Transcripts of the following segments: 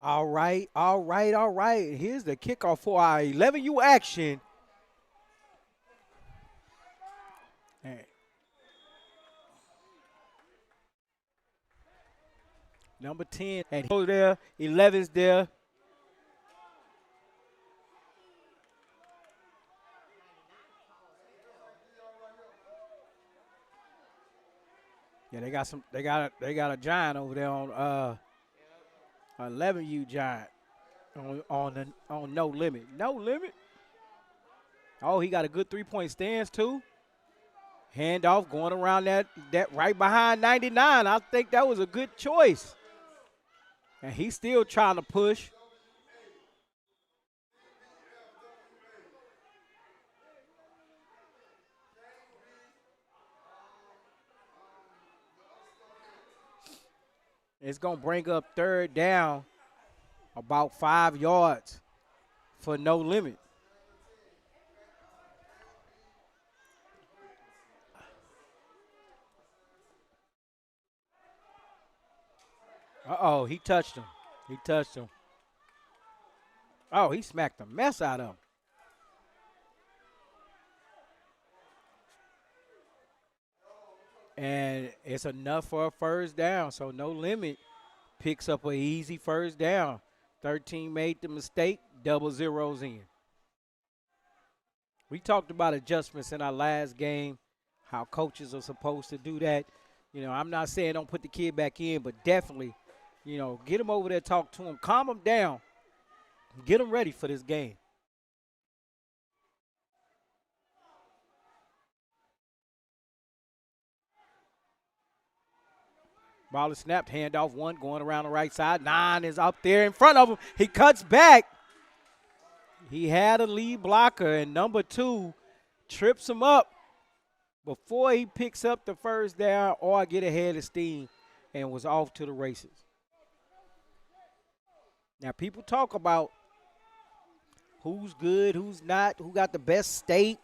All right, all right, all right. Here's the kickoff for our 11U action. Hey, number 10, and over there, 11's there. Yeah, they got a giant over there on 11U giant on no limit. No limit. Oh, he got a good 3-point stance too. Handoff going around that right behind 99. I think that was a good choice. And he's still trying to push. It's going to bring up third down about 5 yards for no limit. Uh-oh, he touched him. He touched him. Oh, he smacked the mess out of him. And it's enough for a first down, so no limit picks up an easy first down. 13 made the mistake, double zeros in. We talked about adjustments in our last game, how coaches are supposed to do that. I'm not saying don't put the kid back in, but definitely, get him over there, talk to him, calm him down, get him ready for this game. Ball is snapped, handoff one, going around the right side. 9 is up there in front of him. He cuts back. He had a lead blocker, and number 2 trips him up before he picks up the first down or get ahead of steam and was off to the races. Now, people talk about who's good, who's not, who got the best state.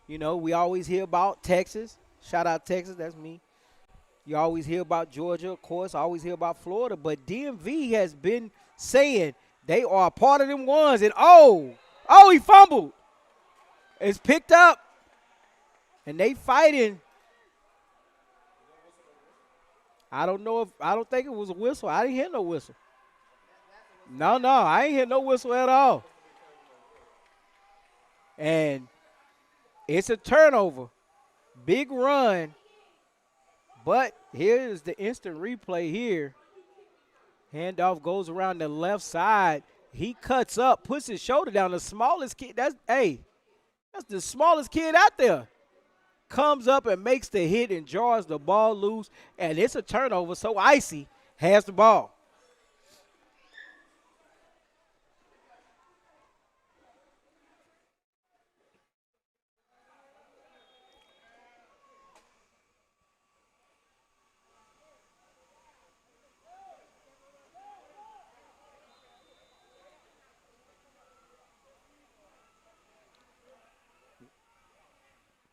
We always hear about Texas. Shout out Texas, that's me. You always hear about Georgia, of course. I always hear about Florida. But DMV has been saying they are a part of them ones. And, he fumbled. It's picked up. And they fighting. I don't think it was a whistle. I didn't hear no whistle. No, I ain't hear no whistle at all. And it's a turnover. Big run. But here's the instant replay here. Handoff goes around the left side. He cuts up, puts his shoulder down. The smallest kid, that's the smallest kid out there. Comes up and makes the hit and jars the ball loose. And it's a turnover, so Icy has the ball.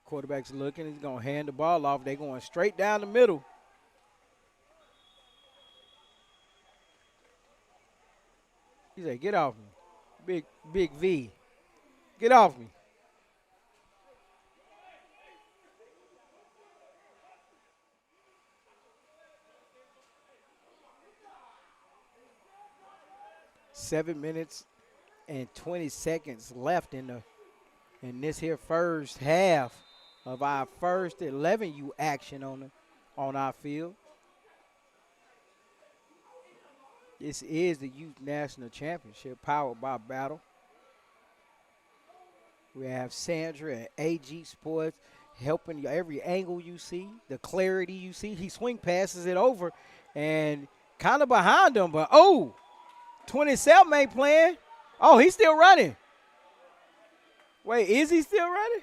Quarterback's looking. He's going to hand the ball off. They're going straight down the middle. He said, get off me. Big V. Get off me. Seven minutes and 20 seconds left in this here first half of our first 11U action on our field. This is the Youth National Championship powered by Battle. We have Sandra and AG Sports helping you every angle you see, the clarity you see. He swing passes it over and kind of behind him, but 27 ain't playing. Oh, he's still running. Wait, is he still running?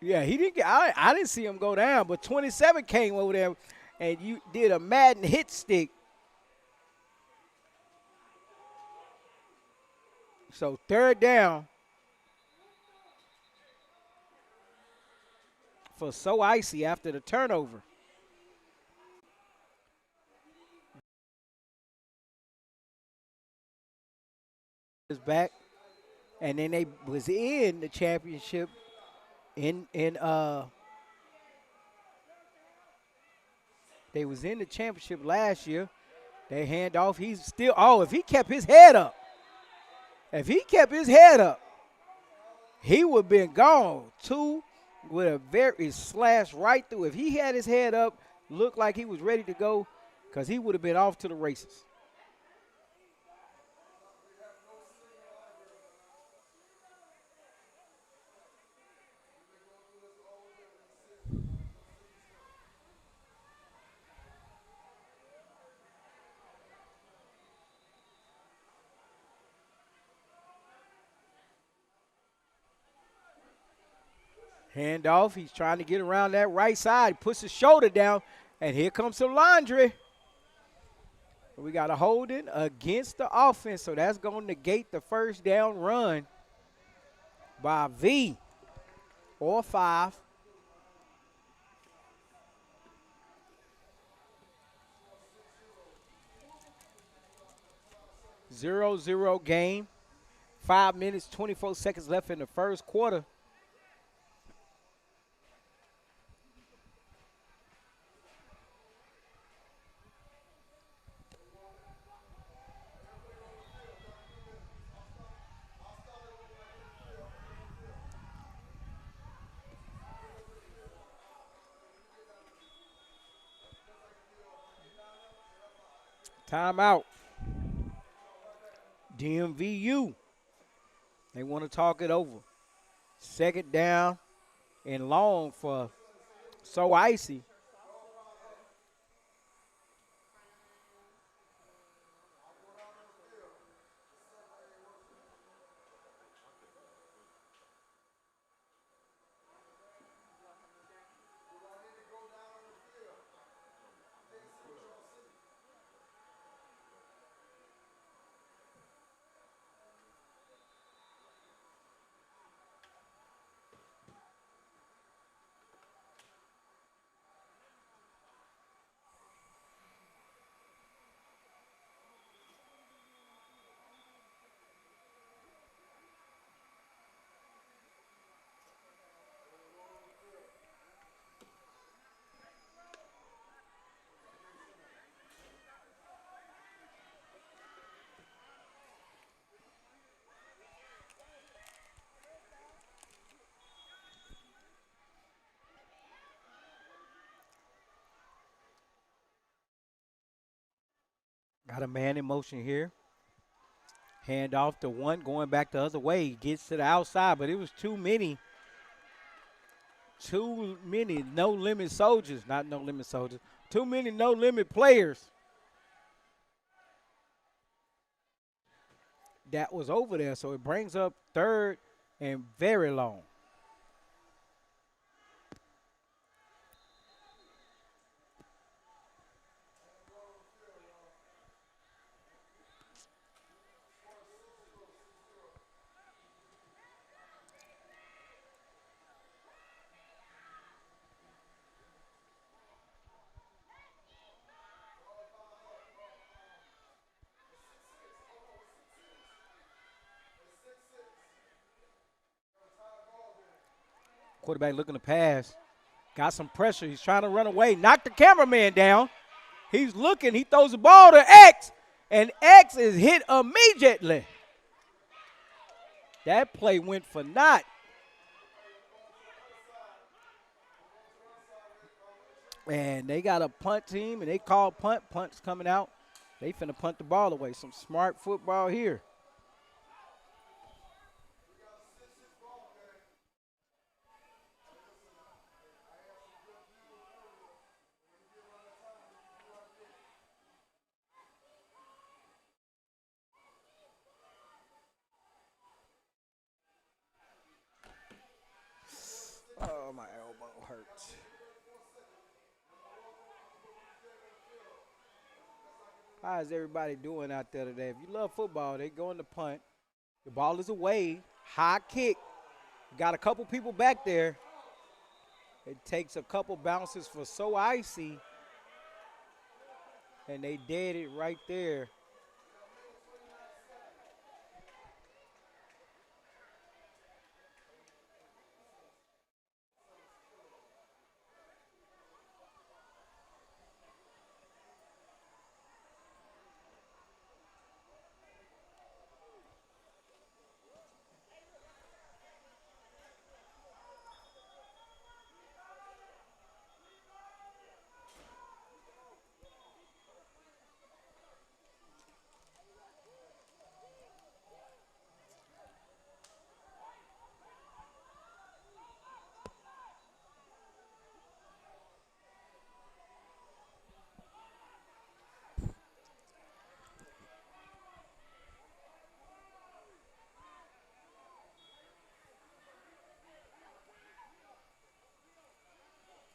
Yeah, he didn't get. I didn't see him go down, but 27 came over there, and you did a Madden hit stick. So third down for So Icy after the turnover. back, and then they was in the championship in they was in the championship last year. They hand off. He's still. Oh, if he kept his head up, he would have been gone. Two with a very slash right through. If he had his head up, looked like he was ready to go, because he would have been off to the races. Handoff. He's trying to get around that right side. Puts his shoulder down, and here comes some laundry. We got a holding against the offense, so that's going to negate the first down run by V or 5. Zero game. 5 minutes, 24 seconds left in the first quarter. Timeout. Dmvu. They want to talk it over. Second down and long for So Icy. Got a man in motion here. Hand off to one, going back the other way. He gets to the outside, but it was too many no-limit soldiers. Not no-limit soldiers. Too many no-limit players that was over there. So it brings up third and very long. Quarterback looking to pass. Got some pressure. He's trying to run away. Knocked the cameraman down. He's looking. He throws the ball to X, and X is hit immediately. That play went for naught. And they got a punt team, and they call punt. Punt's coming out. They finna punt the ball away. Some smart football here. Oh, my elbow hurts. How is everybody doing out there today? If you love football, they go in the punt. The ball is away. High kick. Got a couple people back there. It takes a couple bounces for So Icy. And they dead it right there.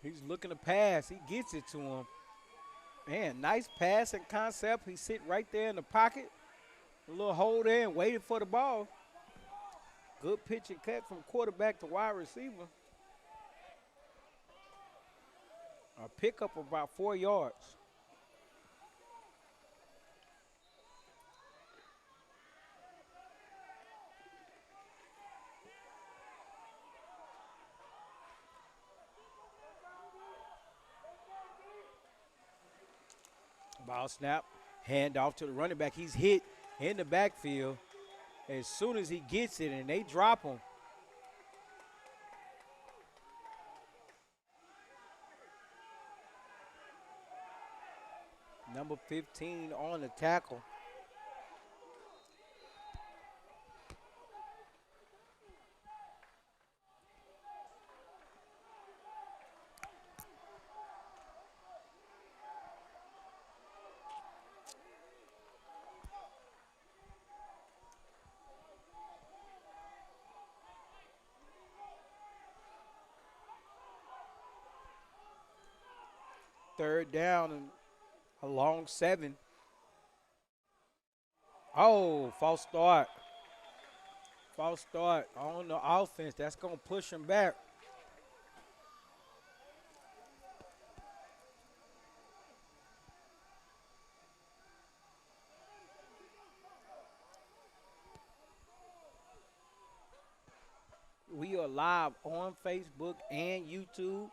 He's looking to pass. He gets it to him. Man, nice passing concept. He sit right there in the pocket. A little hold there and waited for the ball. Good pitch and cut from quarterback to wide receiver. A pickup of about 4 yards. Ball snap, hand off to the running back. He's hit in the backfield. As soon as he gets it and they drop him. Number 15 on the tackle. Third down and a long 7. Oh, false start. False start on the offense. That's going to push him back. We are live on Facebook and YouTube.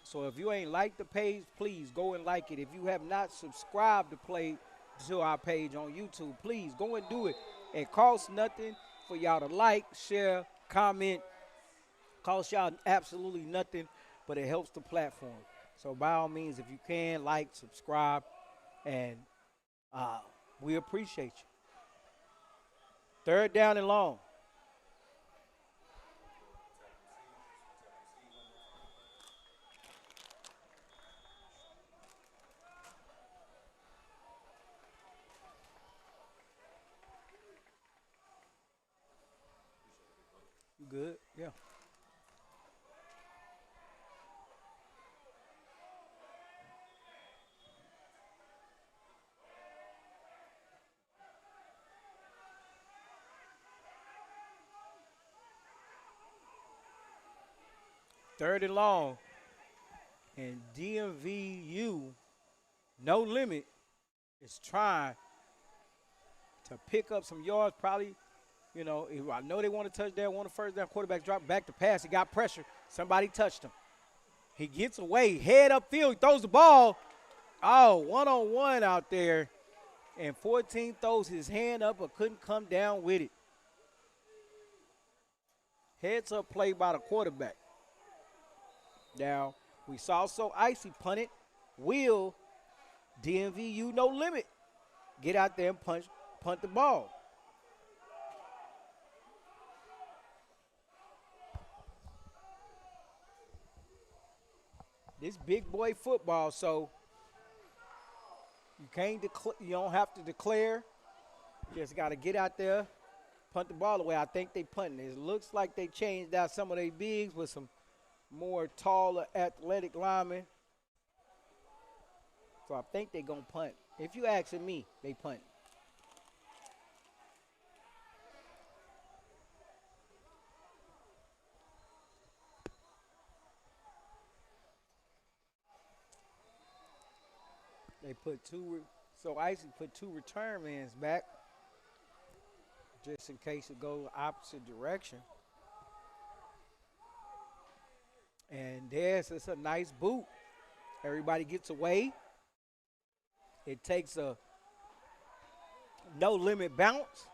So if you ain't liked the page, please go and like it. If you have not subscribed to our page on YouTube, please go and do it. It costs nothing for y'all to like, share, comment. Costs y'all absolutely nothing, but it helps the platform. So by all means, if you can, like, subscribe, and we appreciate you. Third down and long. Good, yeah. Third and long. And Dmvu, no limit, is trying to pick up some yards. Probably, I know they want to touchdown, want a first down. Quarterback dropped back to pass. He got pressure. Somebody touched him. He gets away, head upfield. He throws the ball. Oh, one-on-one out there. And 14 throws his hand up but couldn't come down with it. Heads up play by the quarterback. Now, we saw Icy punt it. Will Dmvu no limit get out there and punt the ball? This big boy football, so you don't have to declare. You just got to get out there, punt the ball away. I think they punting. It looks like they changed out some of their bigs with some more taller, athletic linemen. So I think they're going to punt. If you asking me, they punt. They put Icy put 2 return mans back just in case it goes opposite direction. And there's a nice boot. Everybody gets away. It takes a no limit bounce.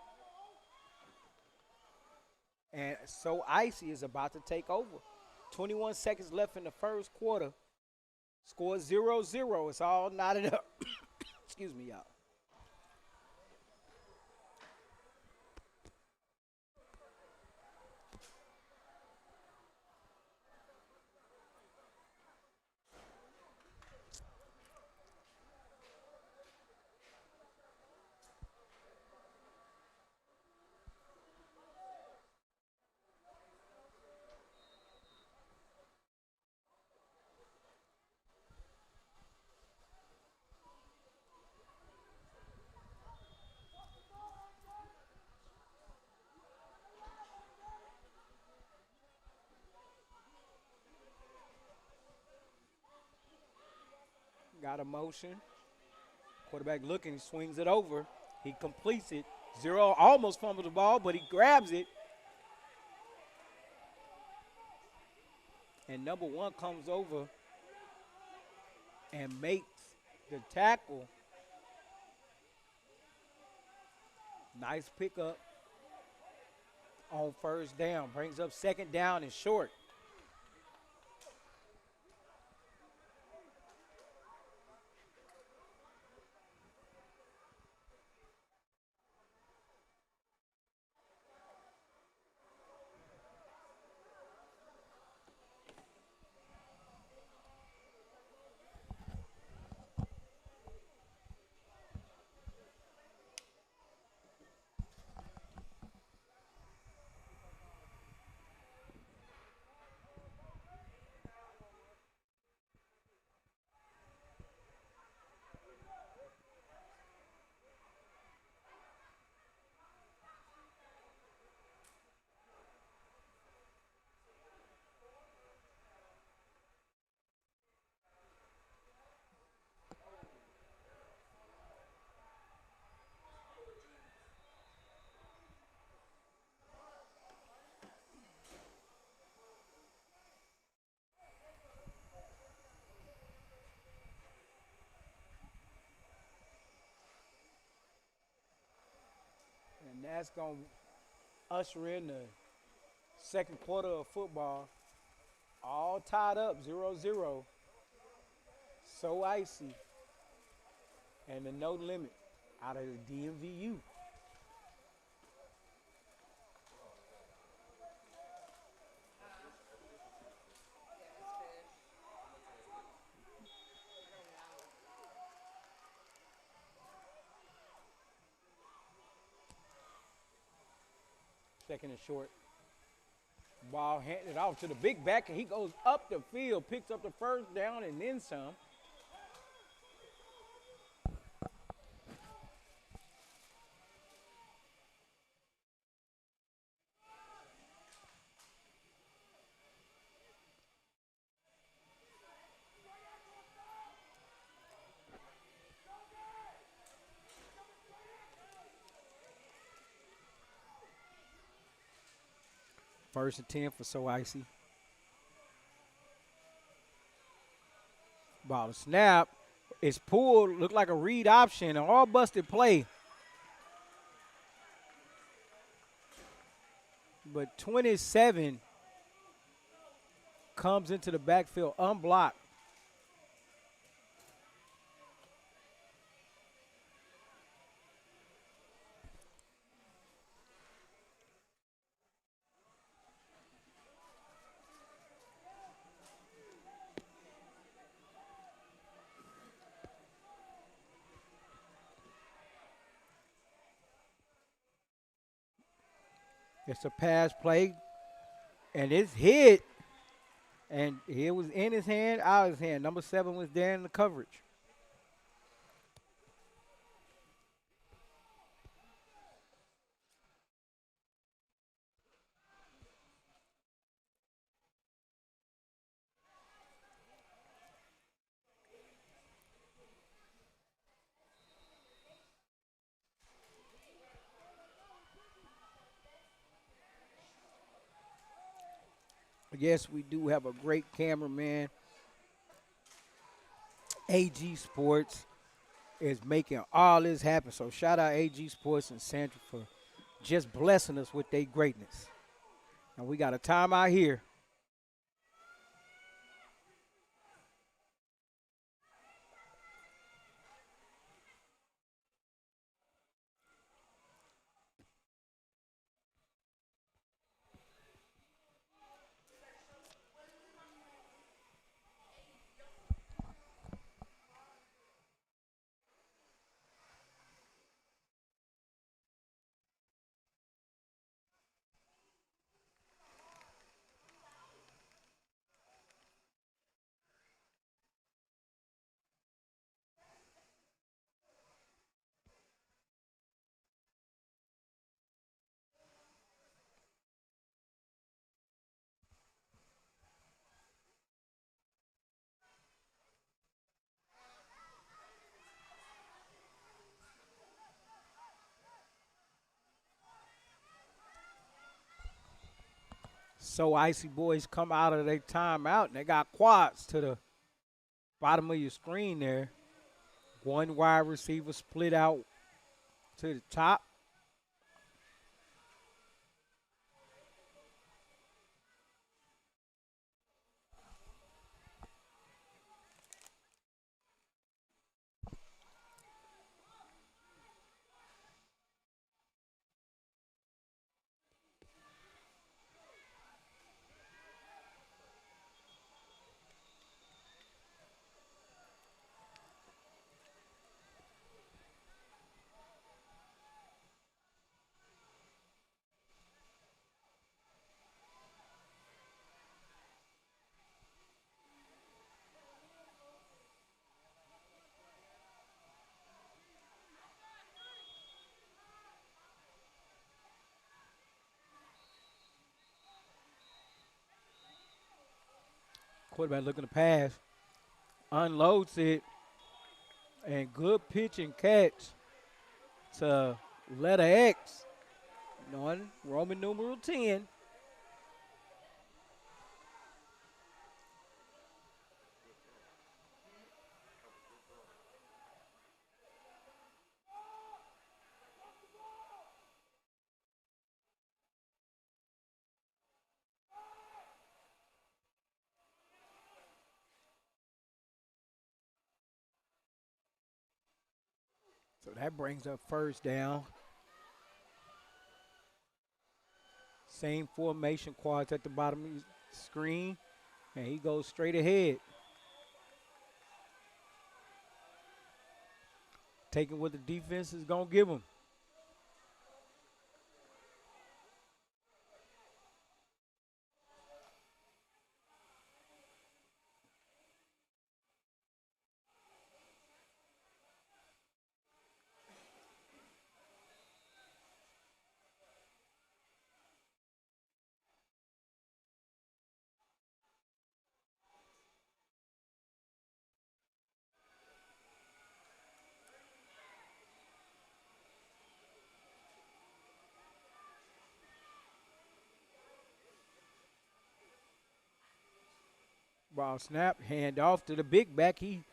And so Icy is about to take over. 21 seconds left in the first quarter. Score 0-0. It's all knotted up. Excuse me, y'all. Out of motion. Quarterback looking, swings it over. He completes it. Zero almost fumbles the ball, but he grabs it. And number one comes over and makes the tackle. Nice pickup on first down. Brings up second down and short. And that's going to usher in the second quarter of football. All tied up 0-0. So icy. And the no limit out of the Dmvu. Second and short. Ball handed off to the big back, and he goes up the field, picks up the first down, and then some. First and 10 for So Icy. Ball snap. It's pulled, looked like a read option, an all busted play. But 27 comes into the backfield unblocked. It's a pass play, and it's hit, and it was in his hand, out of his hand. Number 7 was there in the coverage. Yes, we do have a great cameraman. AG Sports is making all this happen. So shout out AG Sports and Sandra for just blessing us with their greatness. And we got a timeout here. So Icy Boys come out of their timeout and they got quads to the bottom of your screen there. One wide receiver split out to the top. Quarterback looking to pass, unloads it, and good pitch and catch to letter X, on Roman numeral 10. So that brings up first down. Same formation quads at the bottom of the screen, and he goes straight ahead, taking what the defense is going to give him. Ball snap, hand off to the big back. He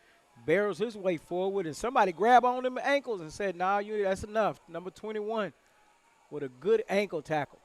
barrels his way forward, and somebody grabbed on them ankles and said, "Nah, that's enough." Number 21 with a good ankle tackle.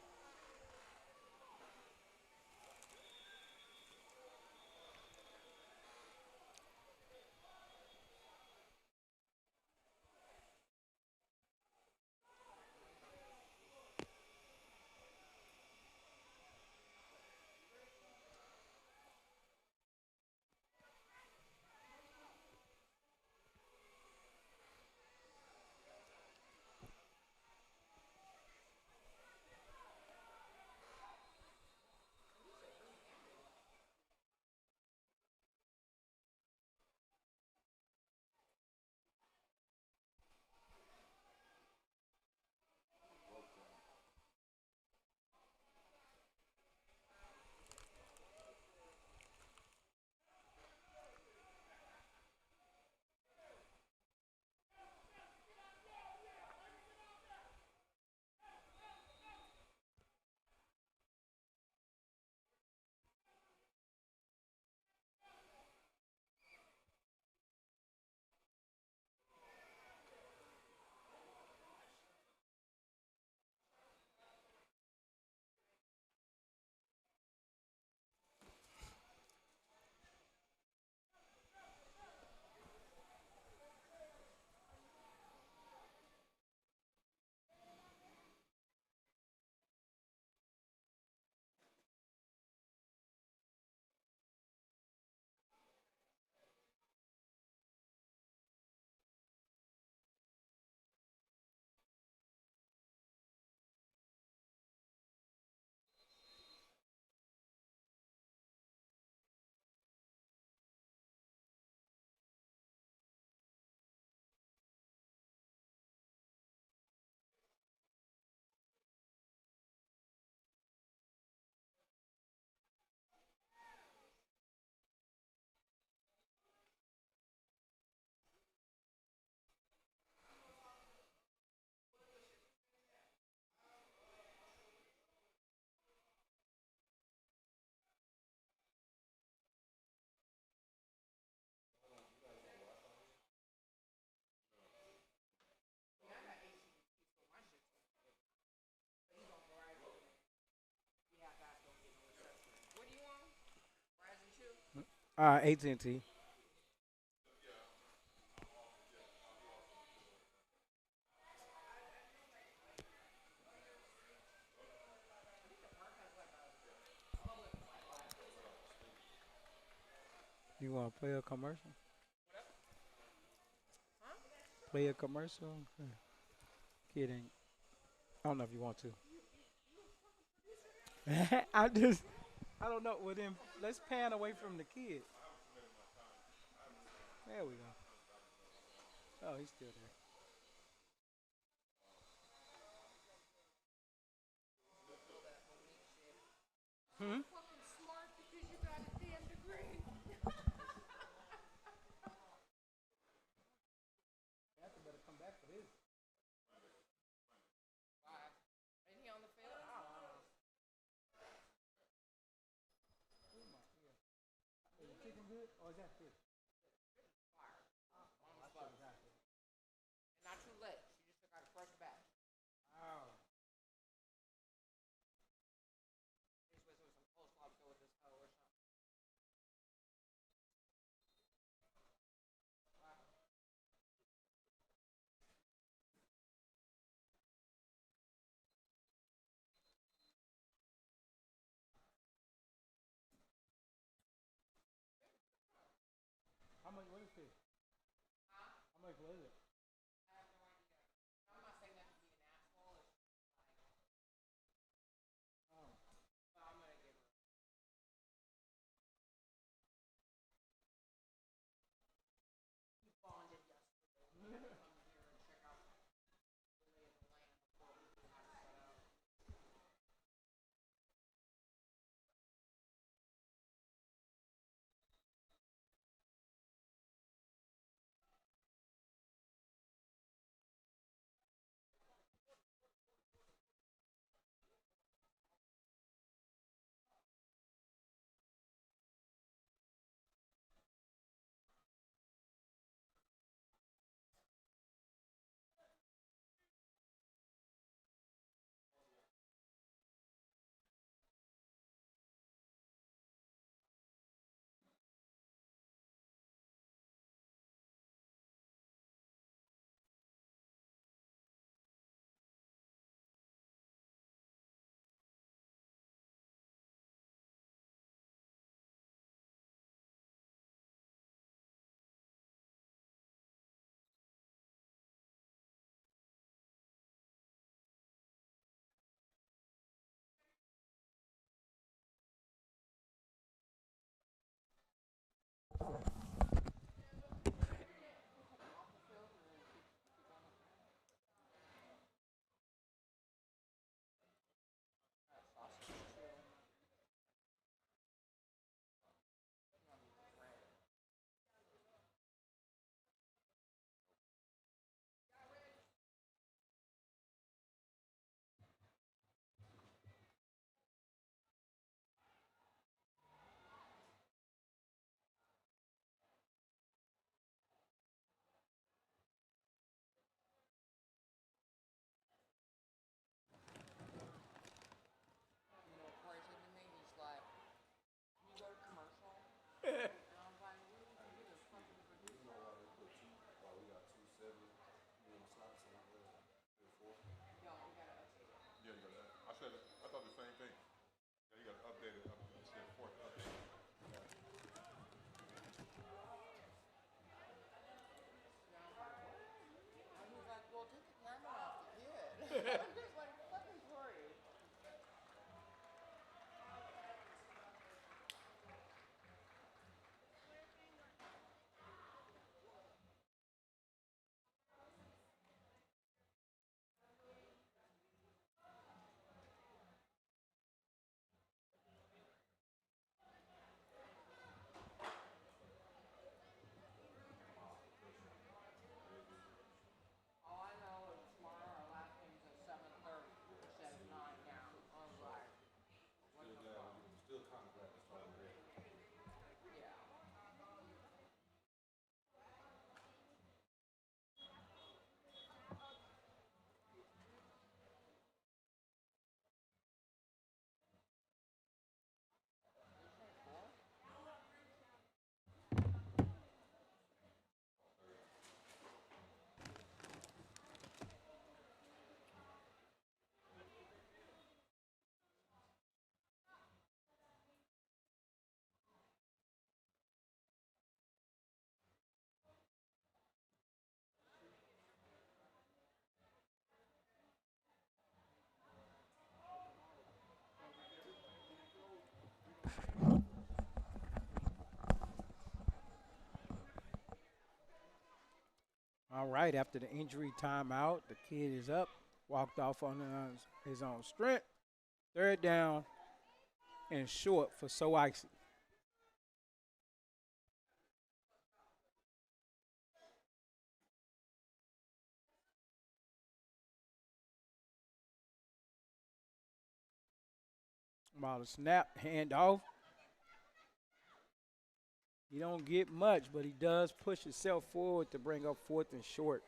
AT&T. You want to play a commercial? Play a commercial? Okay. Kidding. I don't know if you want to. I don't know. Well, then let's pan away from the kid. There we go. Oh, he's still there. Hmm? Or is that fish? Oh. All right, after the injury timeout, the kid is up, walked off on his own strength. Third down and short for So Icy. About the snap, handoff. He don't get much, but he does push himself forward to bring up fourth and short.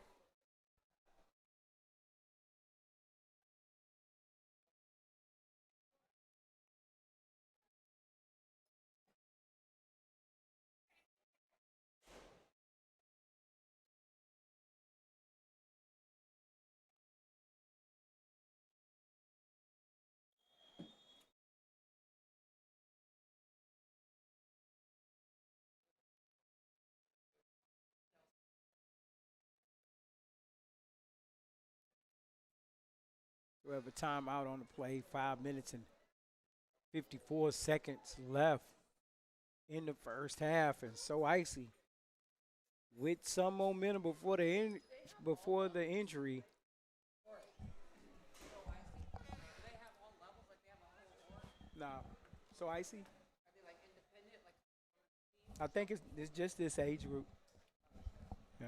We have a timeout on the play, 5 minutes and 54 seconds left in the first half, and So Icy with some momentum before the injury. Nah, So Icy. I think it's just this age group. Yeah.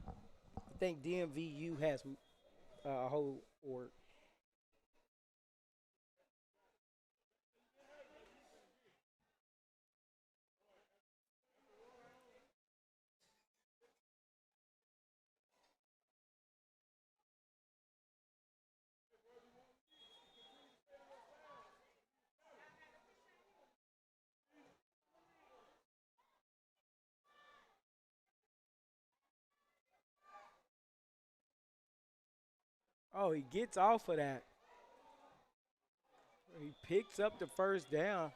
I think Dmvu has a whole or oh, he gets off of that. He picks up the first down.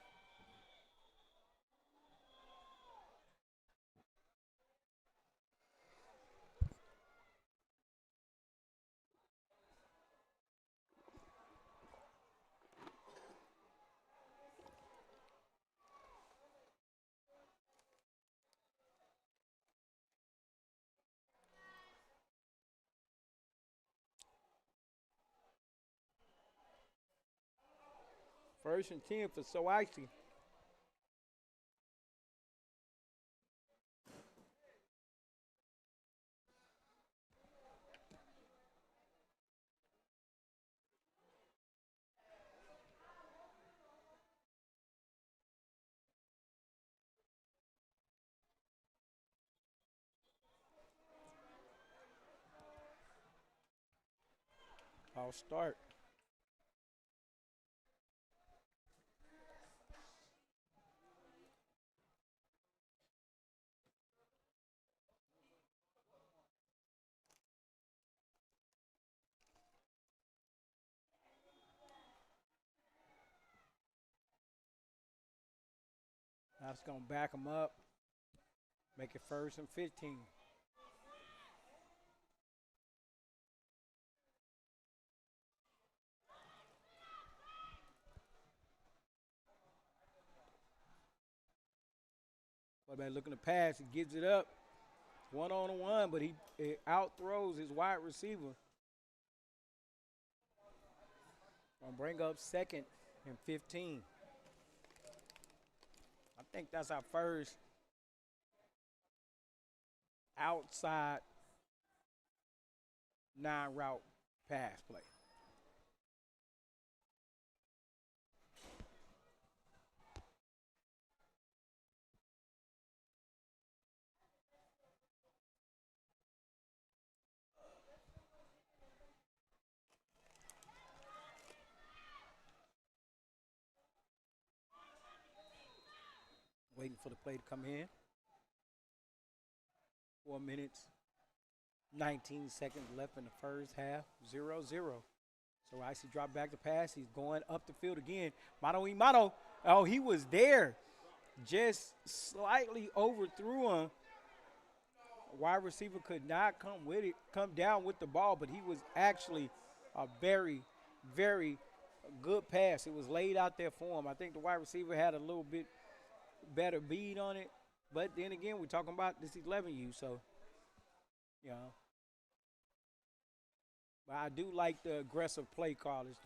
First and 10 for So Icy. I'll start. That's going to back him up. Make it first and 15. Quarterback looking to pass. He gives it up. 1-on-1, but he out throws his wide receiver. Gonna bring up second and 15. I think that's our first outside 9 route pass play. Waiting for the play to come in. 4 minutes, 19 seconds left in the first half. 0-0. So Icy dropped back to pass. He's going up the field again. Mano y mano. Oh, he was there. Just slightly overthrew him. Wide receiver could not come down with the ball, but he was actually a very, very a good pass. It was laid out there for him. I think the wide receiver had a little bit better bead on it. But then again, we're talking about this 11U, so, you know. But I do like the aggressive play callers.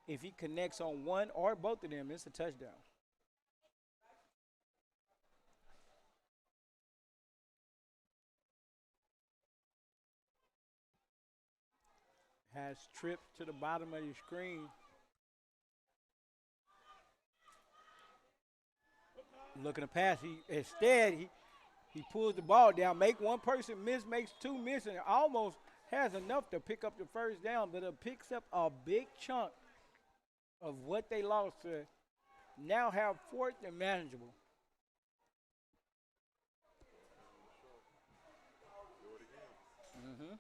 If he connects on one or both of them, it's a touchdown. Has tripped to the bottom of your screen. Looking to pass. He pulls the ball down, make one person miss, makes two miss, and almost has enough to pick up the first down, but it picks up a big chunk of what they lost to now have fourth and manageable. Mm-hmm.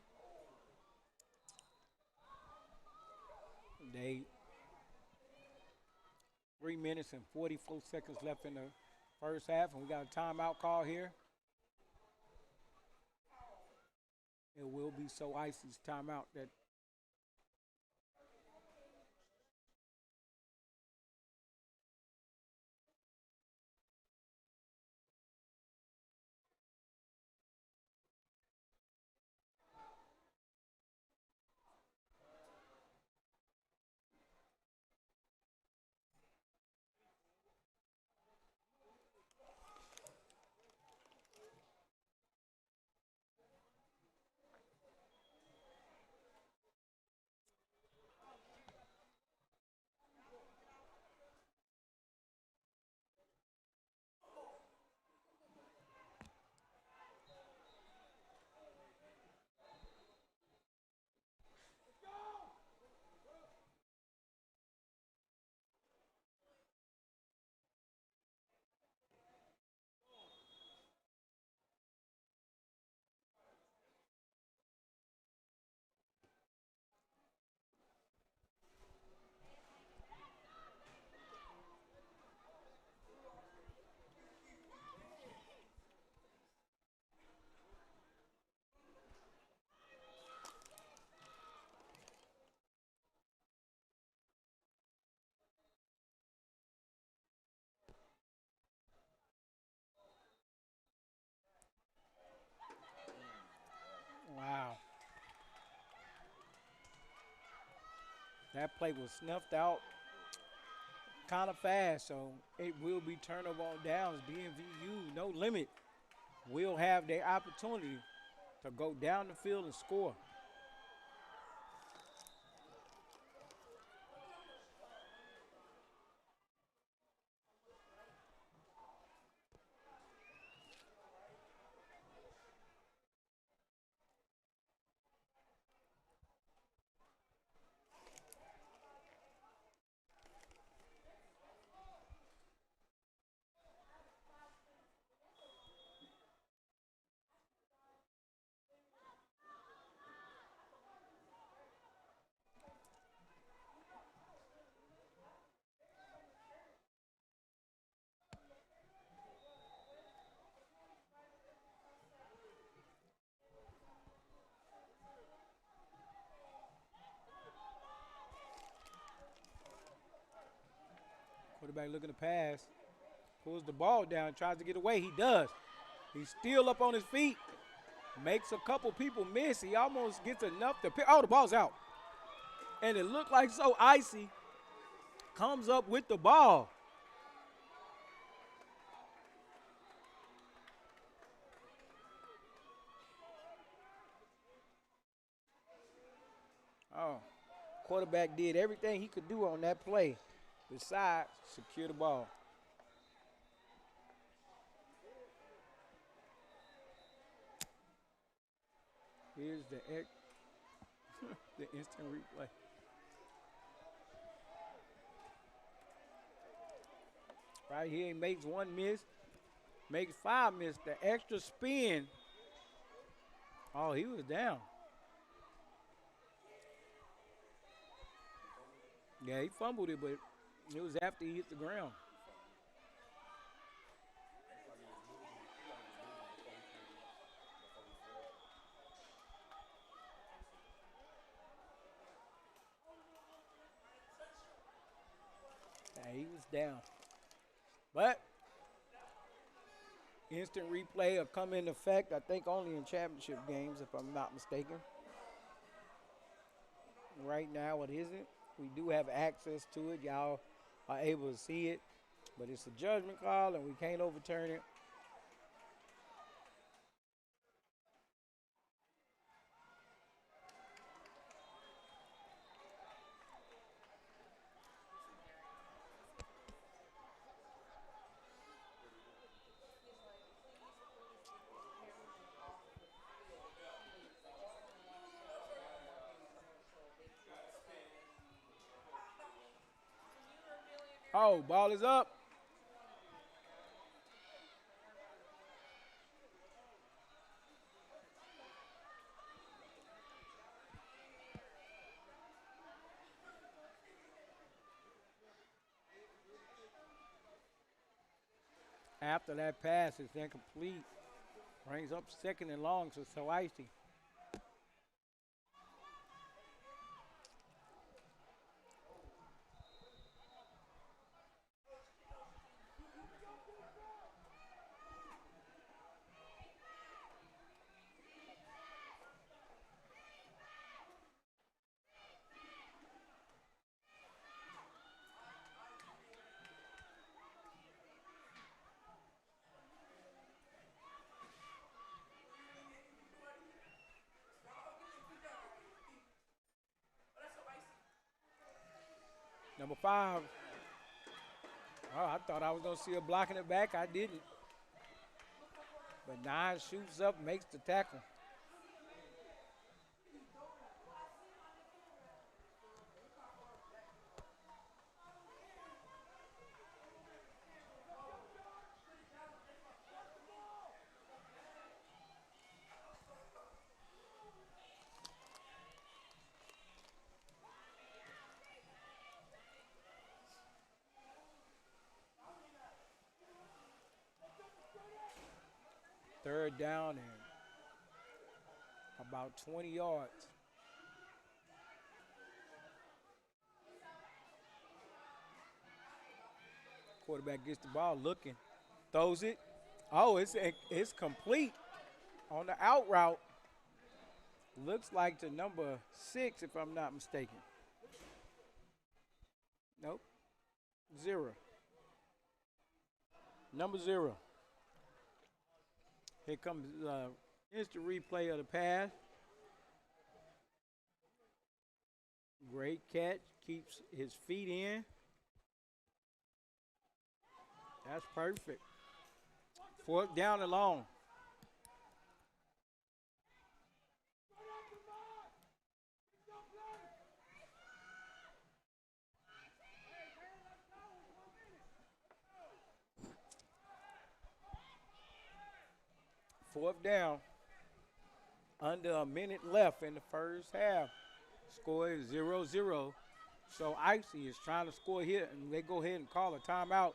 They 3 minutes and 44 seconds left in the first half, and we got a timeout call here. It will be so Icy's timeout that wow, that play was snuffed out kind of fast, so it will be turnover on downs. DMVU, no limit, will have their opportunity to go down the field and score. Quarterback looking to pass, pulls the ball down, tries to get away. He does. He's still up on his feet, makes a couple people miss. He almost gets enough to pick. Oh, the ball's out. And it looked like so Icy comes up with the ball. Oh, quarterback did everything he could do on that play besides secure the ball. Here's the instant replay. Right here, he makes one miss, makes five miss. The extra spin. Oh, he was down. Yeah, he fumbled it, but it was after he hit the ground. he was down. But instant replay will come in effect, I think, only in championship games, if I'm not mistaken. Right now, it isn't. We do have access to it. Y'all are able to see it. But it's a judgment call, and we can't overturn it. Oh, ball is up. After that pass is incomplete. Brings up second and long, so Icy. Number 5. Oh, I thought I was going to see a block in the back. I didn't. But 9 shoots up, makes the tackle. Third down and about 20 yards. Quarterback gets the ball, looking, throws it. Oh, it's complete on the out route. Looks like to number 6, if I'm not mistaken. Nope. 0. Number 0. Here comes instant replay of the pass. Great catch. Keeps his feet in. That's perfect. 4th down and long. Fourth down. Under a minute left in the first half. Score is 0-0. So Icy is trying to score here, and they go ahead and call a timeout.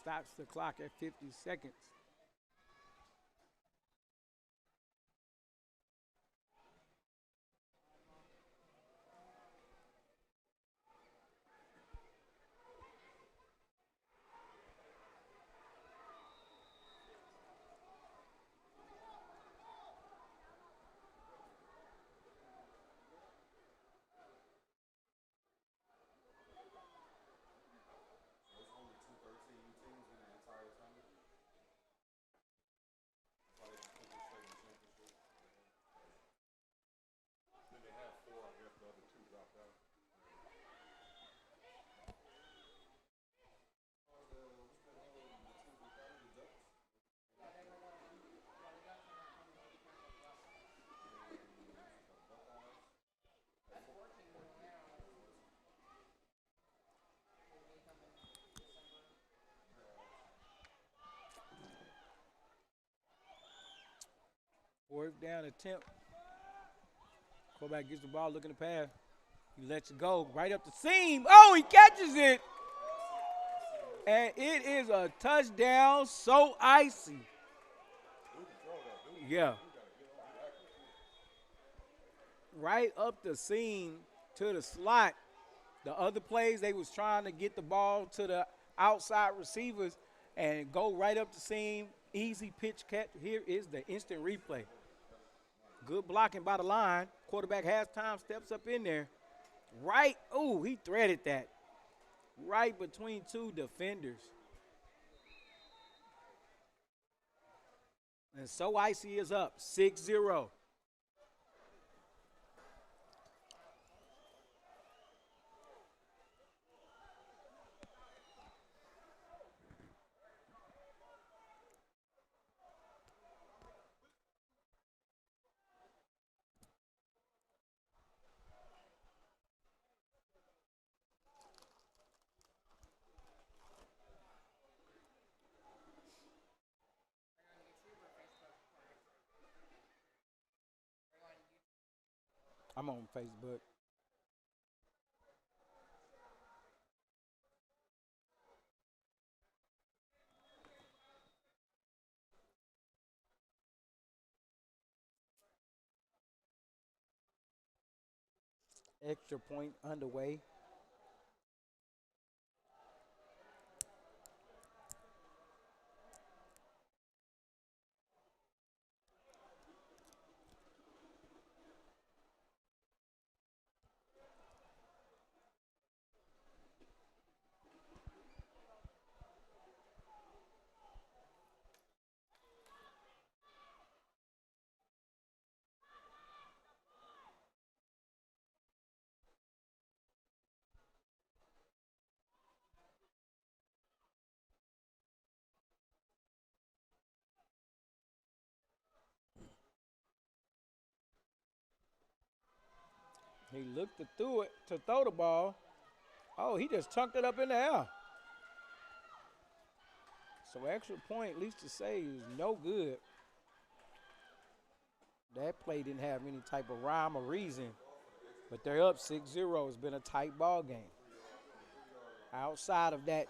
Stops the clock at 50 seconds. Fourth down attempt. Quarterback gets the ball, looking to pass. He lets it go right up the seam. Oh, he catches it. And it is a touchdown. So Icy. Yeah. right up the seam to the slot. The other plays, they was trying to get the ball to the outside receivers and go right up the seam. Easy pitch catch. Here is the instant replay. Good blocking by the line. Quarterback has time, steps up in there. Right, ooh, he threaded that. Right between two defenders. And so Icy is up 6-0. I'm on Facebook. Extra point underway. He looked to throw it to throw the ball. Oh, he just chunked it up in the air. So extra point, at least to say, is no good. That play didn't have any type of rhyme or reason. But they're up 6-0. It's been a tight ball game. Outside of that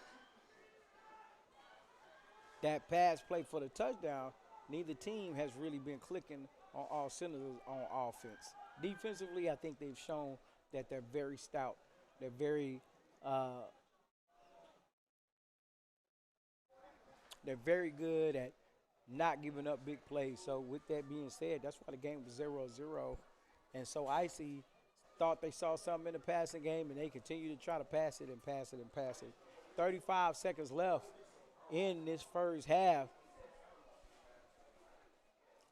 pass play for the touchdown, neither team has really been clicking on all cylinders on offense. Defensively, I think they've shown that they're very stout. They're very good at not giving up big plays. So with that being said, that's why the game was 0-0. And so Icy thought they saw something in the passing game, and they continue to try to pass it and pass it and pass it. 35 seconds left in this first half.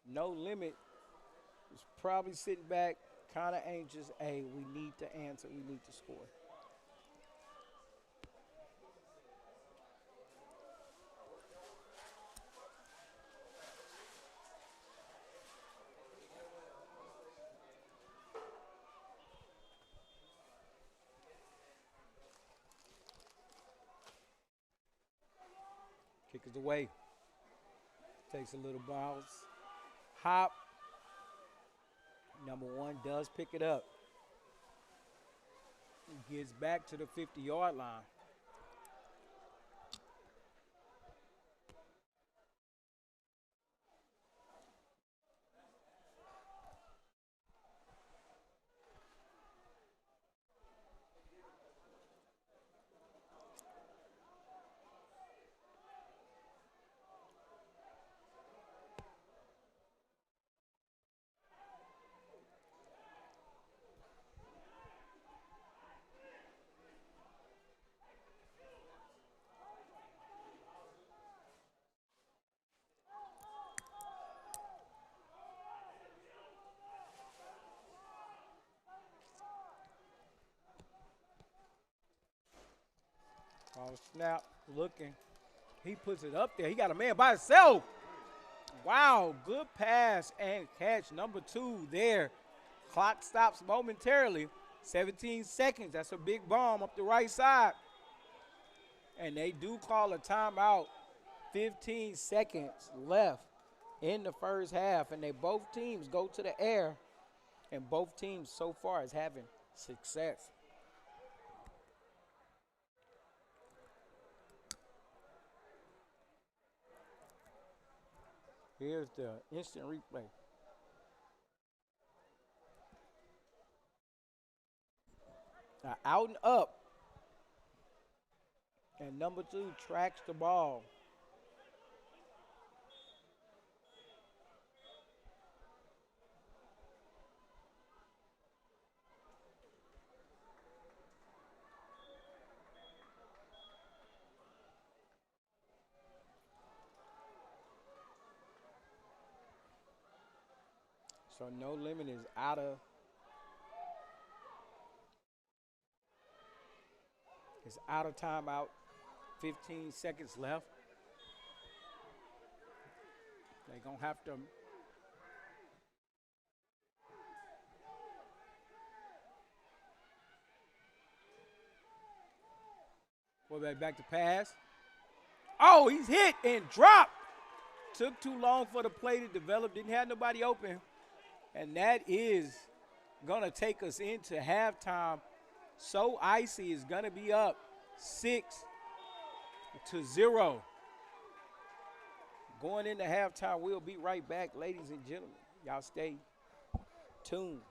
No Limit is probably sitting back, kind of anxious. Hey, we need to answer. We need to score. Kick is away. Takes a little bounce. Hop. Number one does pick it up. Gets back to the 50-yard line. Snap, looking. He puts it up there. He got a man by himself. Wow, good pass and catch. Number two there. Clock stops momentarily. 17 seconds. That's a big bomb up the right side. And they do call a timeout. 15 seconds left in the first half. And both teams go to the air. And both teams so far is having success. Here's the instant replay. Out and up. And number 2 tracks the ball. So No Limit is out of timeout. 15 seconds left. They're going to have to. Quarterback back to pass. Oh, he's hit and dropped. Took too long for the play to develop. Didn't have nobody open. And that is going to take us into halftime. So Icy is going to be up 6-0. Going into halftime, we'll be right back, ladies and gentlemen. Y'all stay tuned.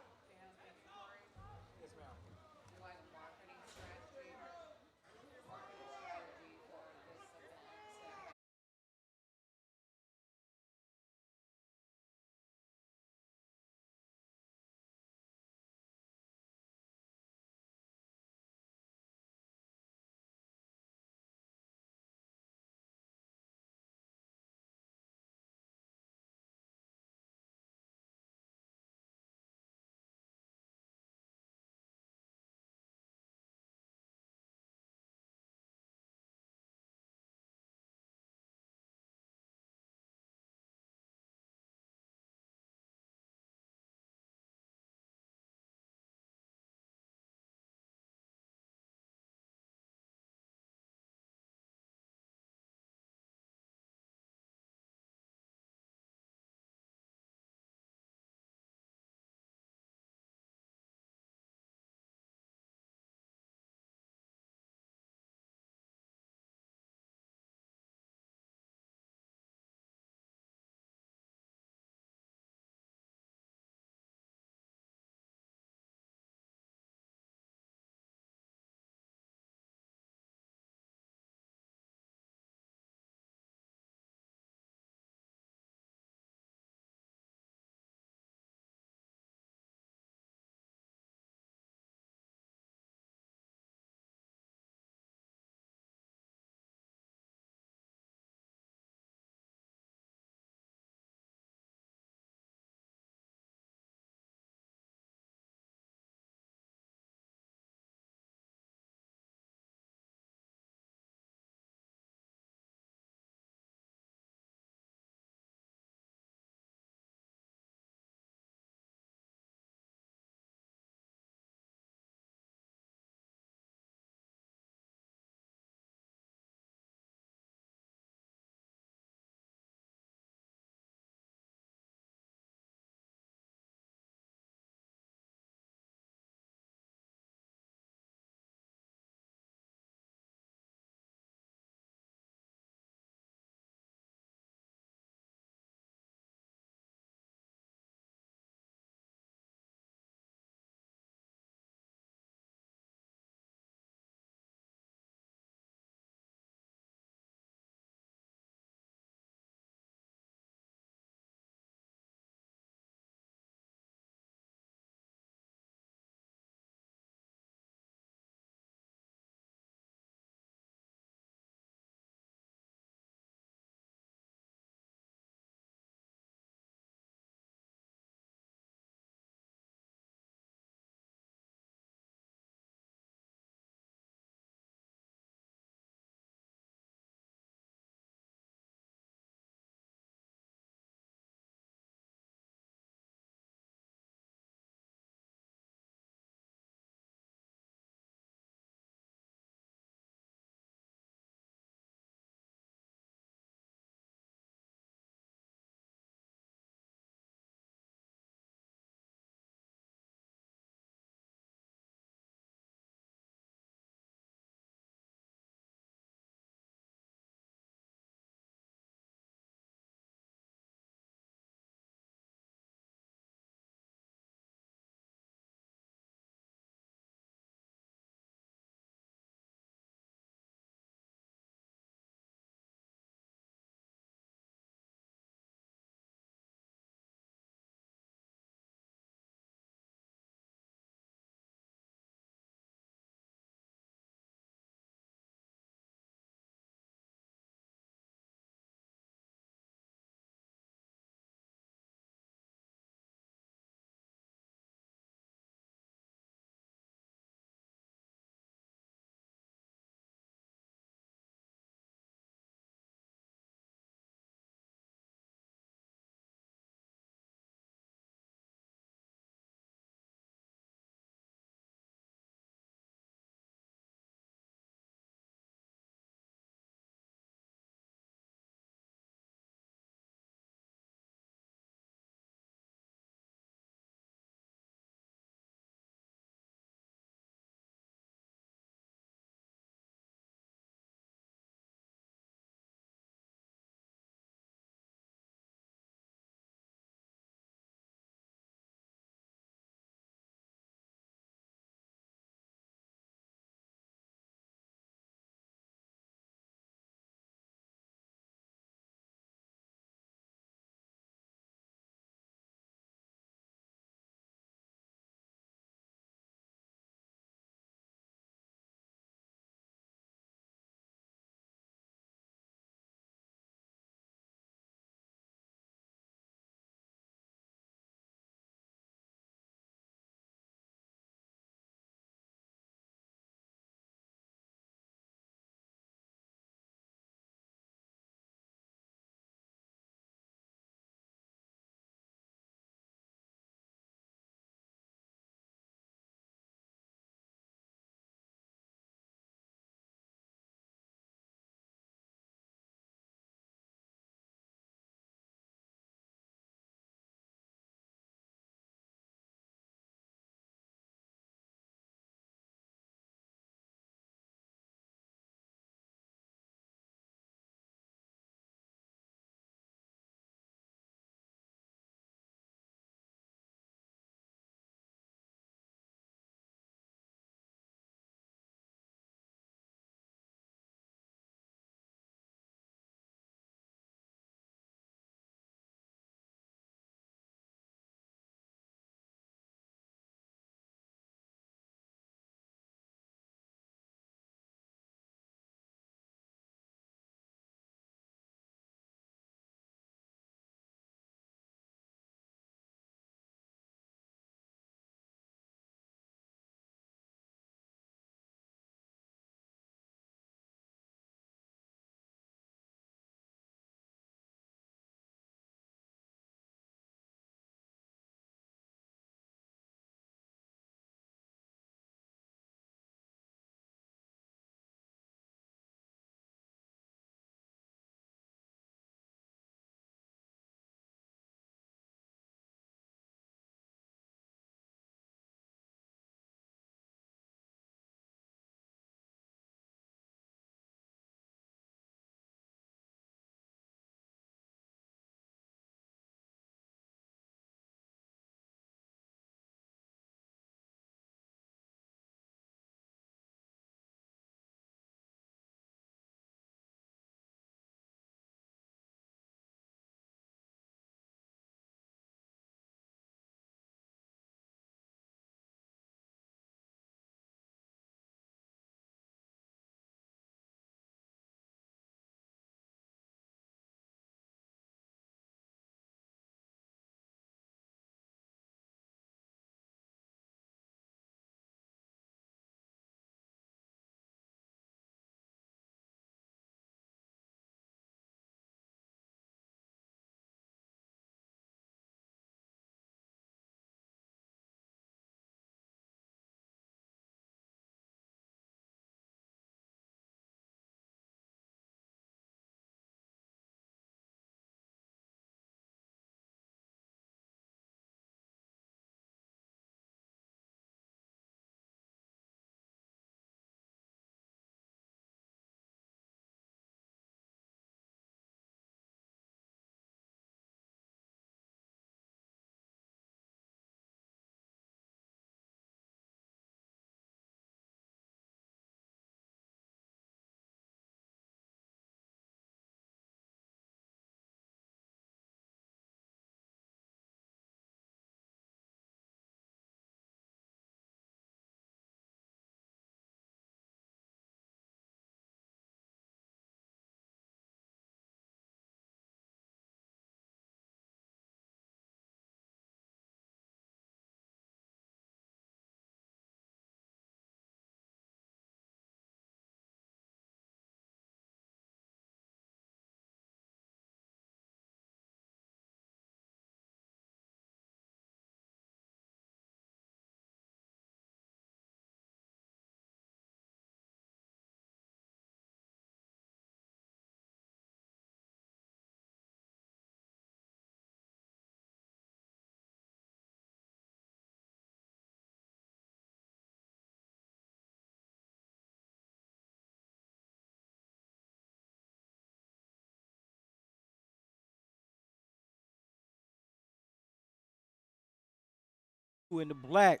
in the black,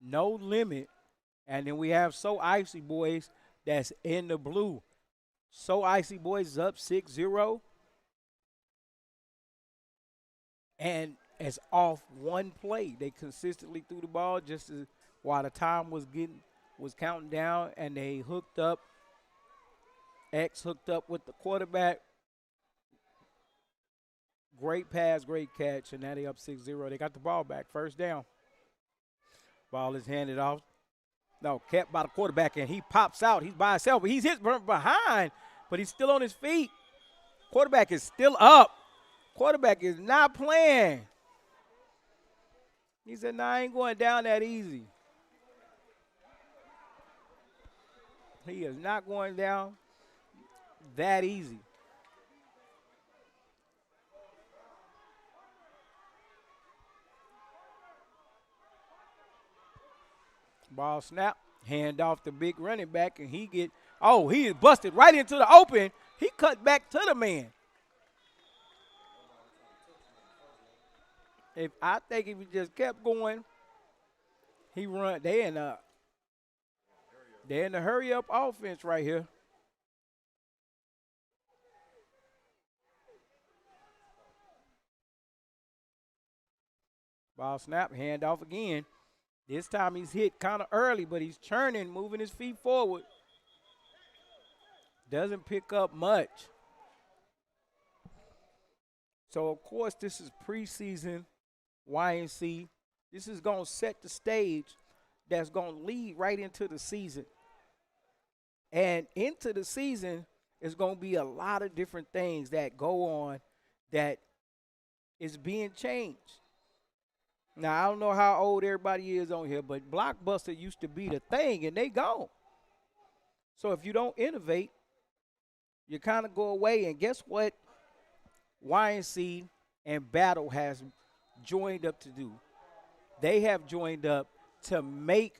No Limit. And then we have So Icy Boyz that's in the blue. So Icy Boyz is up 6-0. And it's off one play. They consistently threw the ball just as, while the time was counting down, and they hooked up. X hooked up with the quarterback. Great pass, great catch, and now they up 6-0. They got the ball back. First down. Ball is handed off. No, kept by the quarterback, and he pops out. He's by himself, but he's hit from behind, but he's still on his feet. Quarterback is still up. Quarterback is not playing. He said, I ain't going down that easy. He is not going down that easy. Ball snap, hand off the big running back, and he is busted right into the open. He cut back to the man. I think if he just kept going, he run. They're in the hurry up offense right here. Ball snap, hand off again. This time he's hit kind of early, but he's churning, moving his feet forward. Doesn't pick up much. So, of course, this is preseason YNC. This is going to set the stage that's going to lead right into the season. And into the season is going to be a lot of different things that go on that is being changed. Now, I don't know how old everybody is on here, but Blockbuster used to be the thing, and they gone. So if you don't innovate, you kind of go away. And guess what YNC and Battle has joined up to do? They have joined up to make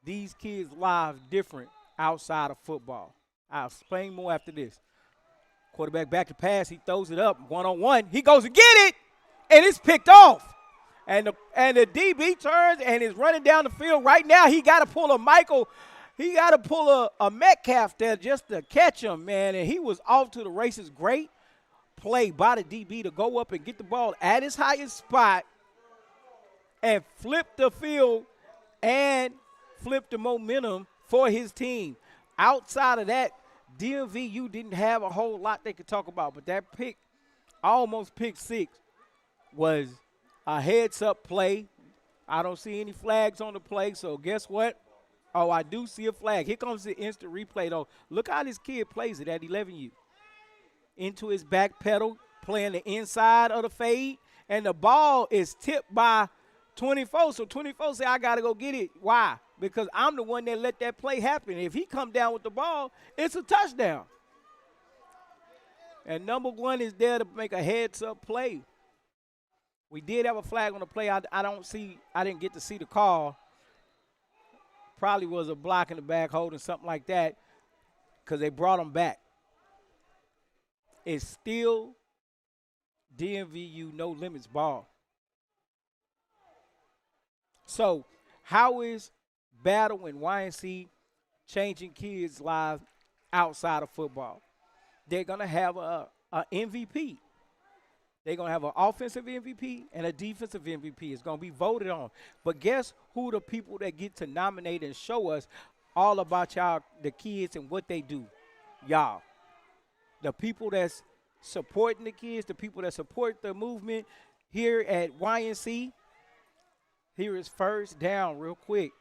these kids' lives different outside of football. I'll explain more after this. Quarterback back to pass. He throws it up one-on-one. He goes to get it. And it's picked off. And the DB turns and is running down the field. Right now, he got to pull a Michael. He got to pull a Metcalf there just to catch him, man. And he was off to the races. Great play by the DB to go up and get the ball at his highest spot and flip the field and flip the momentum for his team. Outside of that, Dmvu didn't have a whole lot they could talk about. But that pick, almost pick six, was a heads-up play. I don't see any flags on the play, so guess what? Oh, I do see a flag. Here comes the instant replay, though. Look how this kid plays it at 11U. Into his back pedal, playing the inside of the fade, and the ball is tipped by 24. So 24 say, I got to go get it. Why? Because I'm the one that let that play happen. If he come down with the ball, it's a touchdown. And number one is there to make a heads-up play. We did have a flag on the play. I didn't get to see the call. Probably was a block in the back holding something like that because they brought him back. It's still Dmvu No Limits ball. So how is Battle and YNC changing kids' lives outside of football? They're going to have a MVP. They're going to have an offensive MVP and a defensive MVP. It's going to be voted on. But guess who the people that get to nominate and show us all about y'all, the kids, and what they do? Y'all. The people that's supporting the kids, the people that support the movement here at YNC. Here is first down real quick.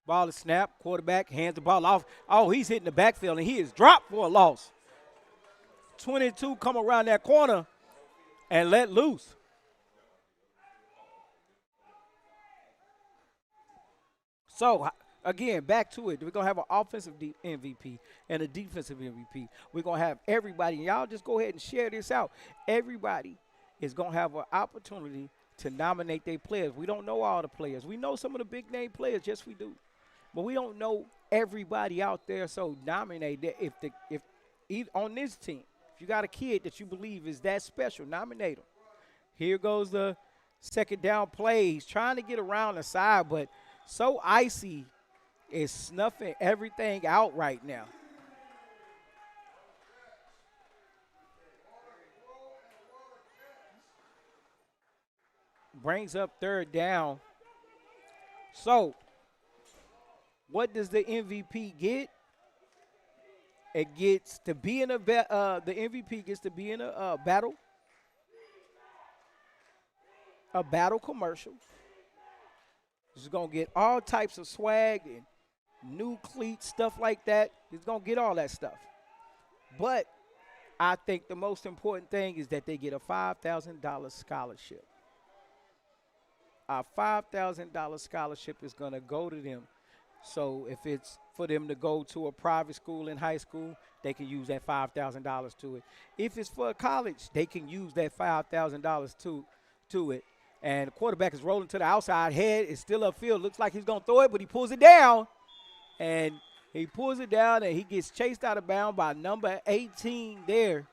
Ball is snapped. Quarterback hands the ball off. Oh, he's hitting the backfield, and he is dropped for a loss. 22 come around that corner and let loose. So, again, back to it. We're going to have an offensive MVP and a defensive MVP. We're going to have everybody. Y'all just go ahead and share this out. Everybody is going to have an opportunity to nominate their players. We don't know all the players. We know some of the big-name players. Yes, we do. But we don't know everybody out there, so nominate that if on this team. If you got a kid that you believe is that special, nominate him. Here goes the second down play. He's trying to get around the side, but so Icy is snuffing everything out right now. Brings up third down. So, what does the MVP get? It gets to be in the MVP gets to be in a battle commercial. He's gonna get all types of swag and new cleats, stuff like that. He's gonna get all that stuff. But I think the most important thing is that they get a $5,000 scholarship. A $5,000 scholarship is going to go to them. So if it's for them to go to a private school in high school, they can use that $5,000 to it. If it's for a college, they can use that $5,000 to it. And the quarterback is rolling to the outside. Head is still upfield. Looks like he's going to throw it, but he pulls it down. And he pulls it down, and he gets chased out of bounds by number 18 there.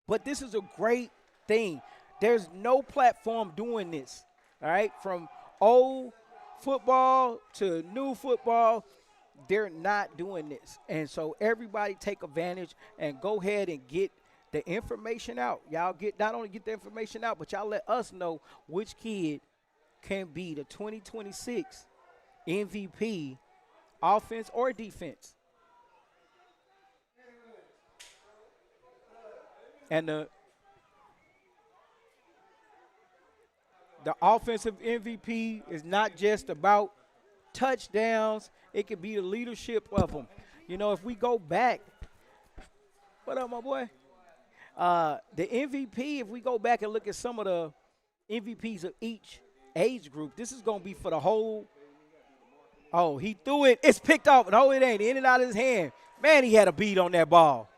But this is a great thing. There's no platform doing this, all right? From old football to new football, they're not doing this. And so everybody take advantage and go ahead and get the information out. Y'all not only get the information out, but y'all let us know which kid can be the 2026 MVP, offense or defense. And the offensive MVP is not just about touchdowns. It could be the leadership of them. You know, if we go back, what up, my boy? The MVP, if we go back and look at some of the MVPs of each age group, this is going to be for the whole. Oh, he threw it. It's picked off. No, it ain't. In and out of his hand. Man, he had a bead on that ball.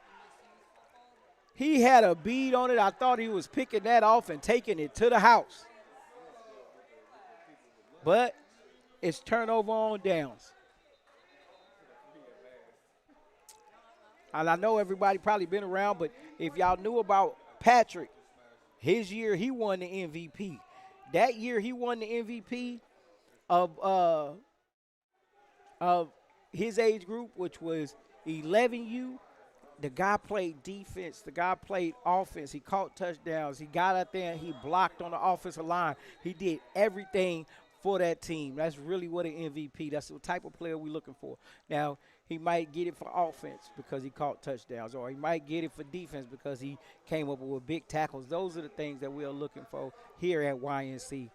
He had a bead on it. I thought he was picking that off and taking it to the house. But it's turnover on downs. And I know everybody probably been around, but if y'all knew about Patrick, his year he won the MVP. That year he won the MVP of his age group, which was 11U. The guy played defense. The guy played offense. He caught touchdowns. He got out there and he blocked on the offensive line. He did everything for that team. That's really what an MVP. That's the type of player we're looking for. Now, he might get it for offense because he caught touchdowns, or he might get it for defense because he came up with big tackles. Those are the things that we are looking for here at YNC.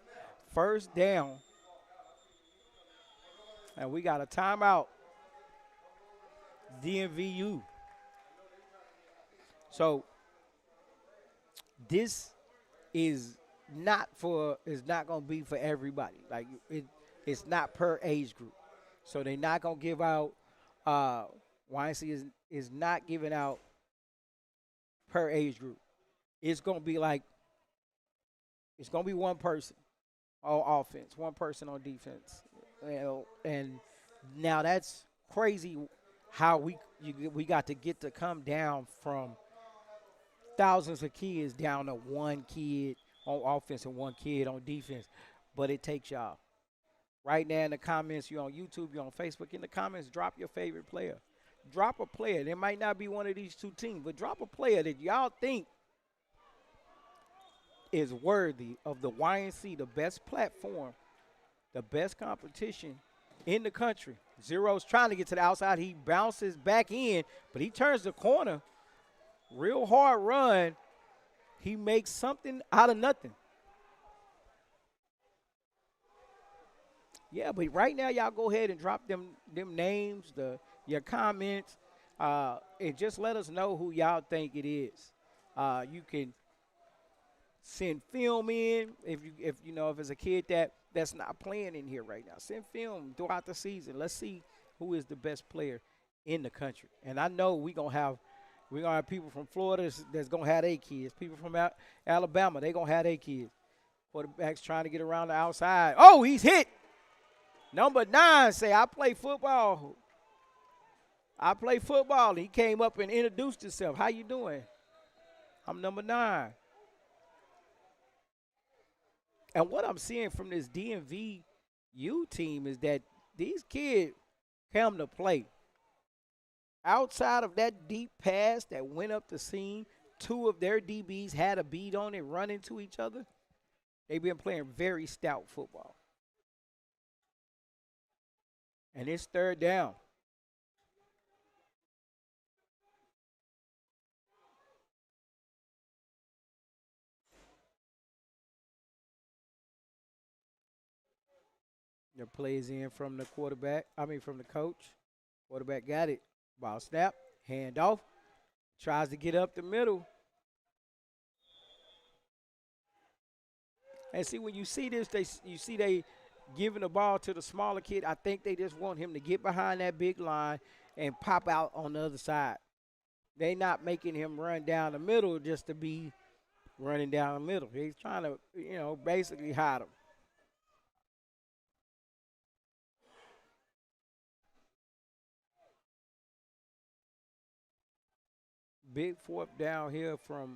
First down. And we got a timeout. Dmvu. So this is not going to be for everybody. Like it's not per age group. So they're not going to give out YNC is not giving out per age group. It's going to be one person on offense, one person on defense. And now that's crazy how we got to come down from thousands of kids down to one kid on offense and one kid on defense. But it takes y'all. Right now in the comments, you're on YouTube, you're on Facebook. In the comments, drop your favorite player. Drop a player. There might not be one of these two teams, but drop a player that y'all think is worthy of the YNC, the best platform, the best competition in the country. Zero's trying to get to the outside. He bounces back in, but he turns the corner. Real hard run. He makes something out of nothing. Yeah, but right now y'all go ahead and drop them names, your comments, and just let us know who y'all think it is. You can send film in if it's a kid that's not playing in here right now. Send film throughout the season. Let's see who is the best player in the country. And I know we're gonna have people from Florida that's gonna have their kids. People from Alabama, they gonna have their kids. Quarterback's trying to get around the outside. Oh, he's hit. Number 9 say, I play football. I play football. And he came up and introduced himself. How you doing? I'm number 9. And what I'm seeing from this DMVU team is that these kids come to play. Outside of that deep pass that went up the seam, 2 of their DBs had a beat on it, run into each other. They've been playing very stout football. And it's 3rd down. The plays in from the from the coach. Quarterback got it. Ball snap, hand off. Tries to get up the middle. And see, when you see this, they giving the ball to the smaller kid. I think they just want him to get behind that big line and pop out on the other side. They not making him run down the middle just to be running down the middle. He's trying to, basically hide him. Big 4th down here for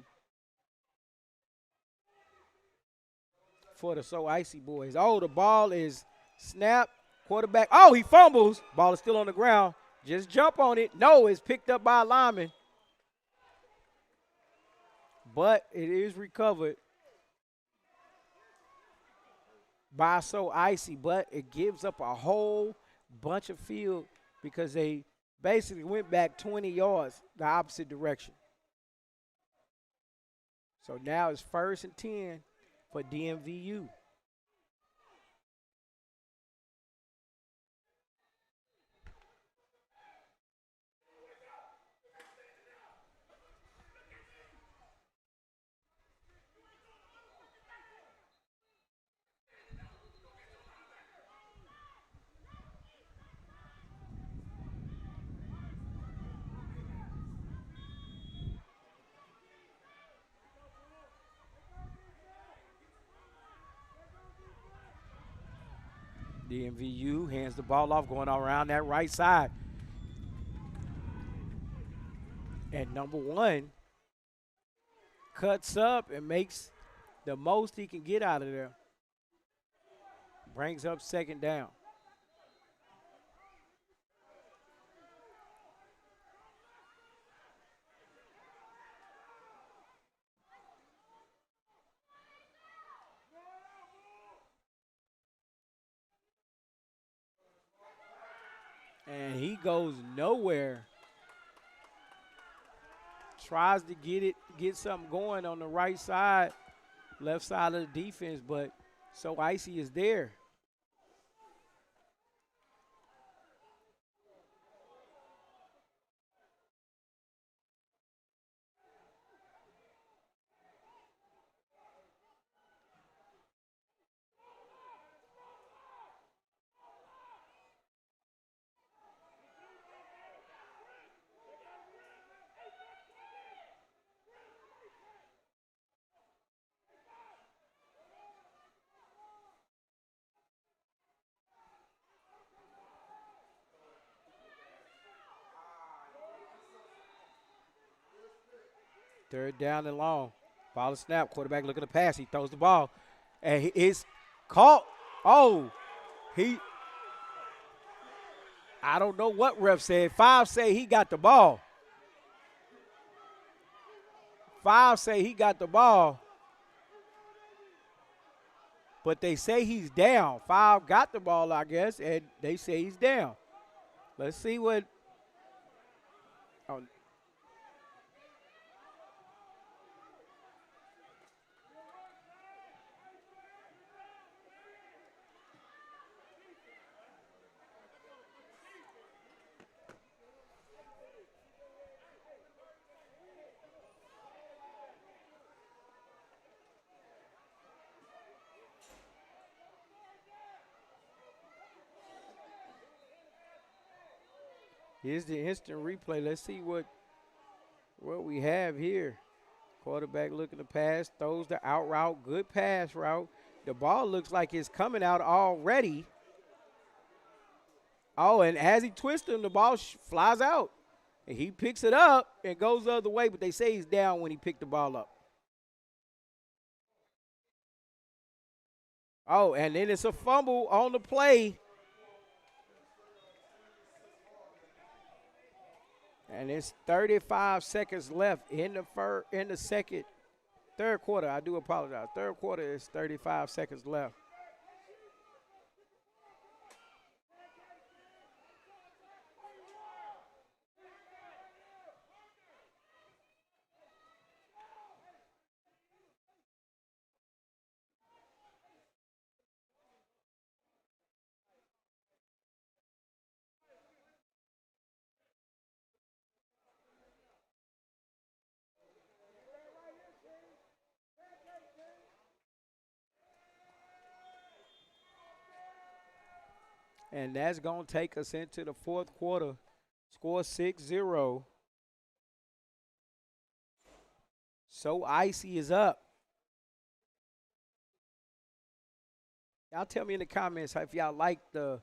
the Icy Boyz. Oh, the ball is snapped. Quarterback. Oh, he fumbles. Ball is still on the ground. Just jump on it. No, it's picked up by a lineman. But it is recovered by Icy. But it gives up a whole bunch of field because they basically went back 20 yards the opposite direction. So now it's 1st and 10 for DMVU. DMVU hands the ball off, going around that right side. And number 1 cuts up and makes the most he can get out of there. Brings up 2nd down. And he goes nowhere. Tries to get something going on the right side, left side of the defense, but Icy is there. Third down and long. Ball is snap. Quarterback looking to pass. He throws the ball. And it's caught. Oh, I don't know what ref said. 5 say he got the ball. 5 say he got the ball. But they say he's down. 5 got the ball, I guess, and they say he's down. Let's see what. Oh. Here's the instant replay. Let's see what we have here. Quarterback looking to pass, throws the out route, good pass route. The ball looks like it's coming out already. Oh, and as he twists him, the ball flies out. And he picks it up and goes the other way, but they say he's down when he picked the ball up. Oh, and then it's a fumble on the play. And it's 35 seconds left in the third quarter. I do apologize. Third quarter is 35 seconds left. And that's going to take us into the fourth quarter. Score 6-0. So Icy is up. Y'all tell me in the comments if y'all like the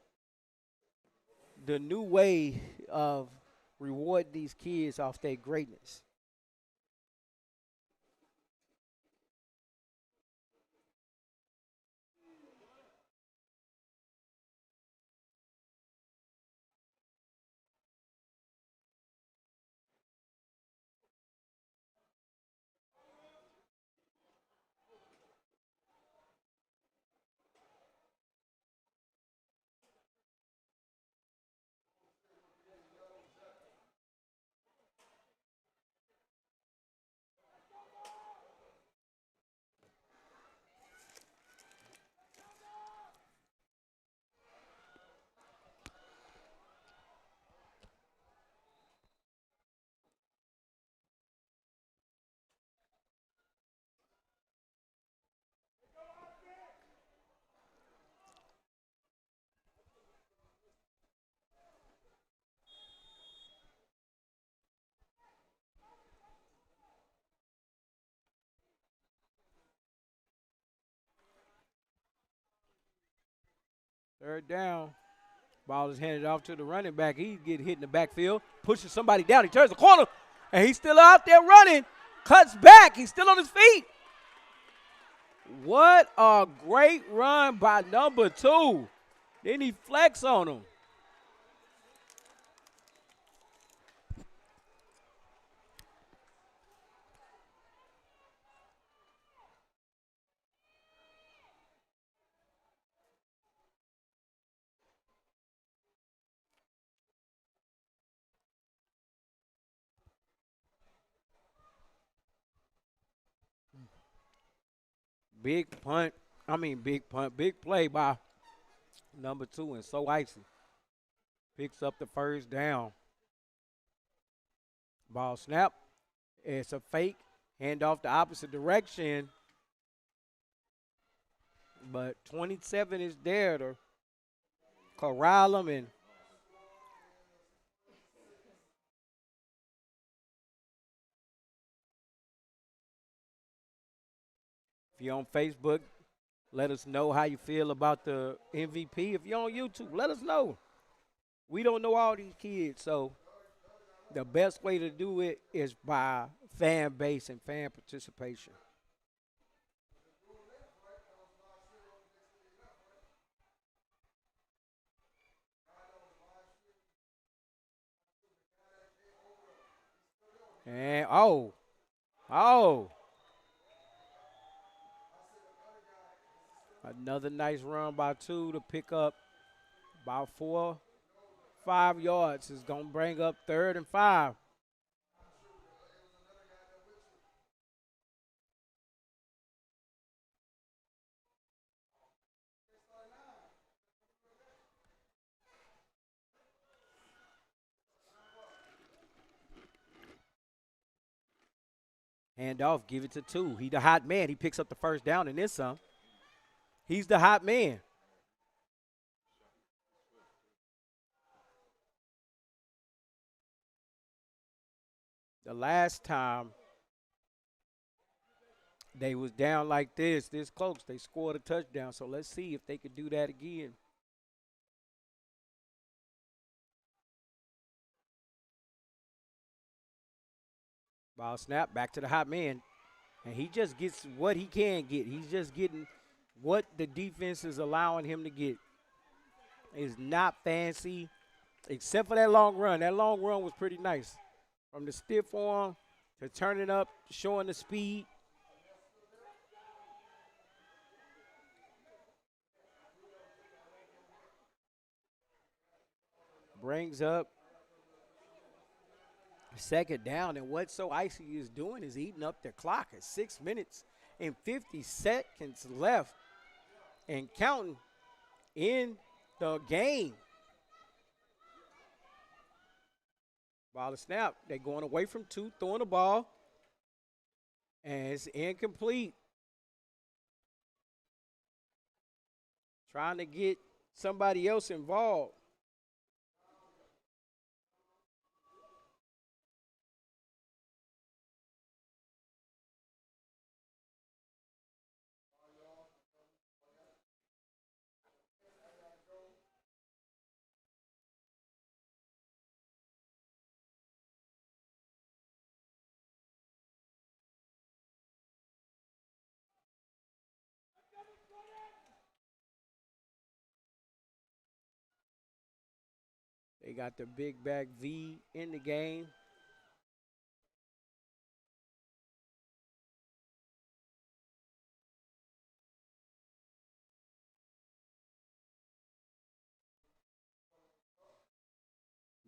new way of reward these kids off their greatness. Third down. Ball is handed off to the running back. He get hit in the backfield, pushes somebody down. He turns the corner, and he's still out there running. Cuts back. He's still on his feet. What a great run by number 2. Then he flex on him. Big punt. Big punt. Big play by number 2, and So Icy picks up the first down. Ball snap. It's a fake. Hand off the opposite direction. But 27 is there to corral him. And if you're on Facebook, let us know how you feel about the MVP. If you're on YouTube, let us know. We don't know all these kids, so the best way to do it is by fan base and fan participation. And another nice run by 2 to pick up about 5 yards. Is going to bring up 3rd and 5. Hand off, give it to 2. He the hot man. He picks up the first down and then some. He's the hot man. The last time they was down like this close, they scored a touchdown. So let's see if they could do that again. Ball snap, back to the hot man. And he just gets what he can get. He's just getting what the defense is allowing him to get. It's not fancy, except for that long run. That long run was pretty nice. From the stiff arm to turning up, showing the speed. Brings up second down. And what So Icy is doing is eating up the clock at 6 minutes and 50 seconds left and counting in the game. Ball to snap. They're going away from two, throwing the ball. And it's incomplete. Trying to get somebody else involved. They got the big back V in the game.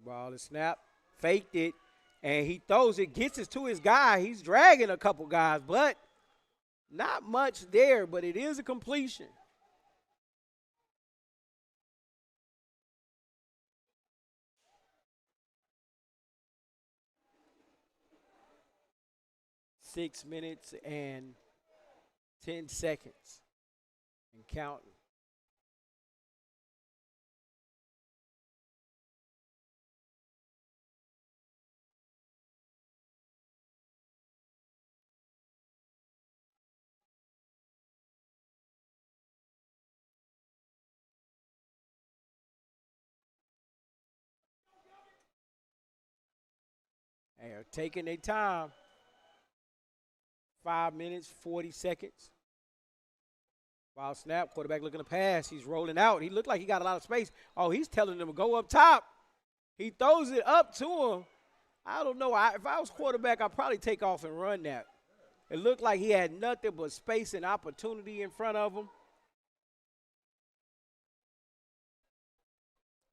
Ball to snap, faked it, and he throws it, gets it to his guy. He's dragging a couple guys, but not much there, but it is a completion. Six minutes and 10 seconds and counting. They are taking their time. 5 minutes, 40 seconds. Ball snap, quarterback looking to pass. He's rolling out. He looked like he got a lot of space. Oh, he's telling them to go up top. He throws it up to him. I don't know. If I was quarterback, I'd probably take off and run that. It looked like he had nothing but space and opportunity in front of him.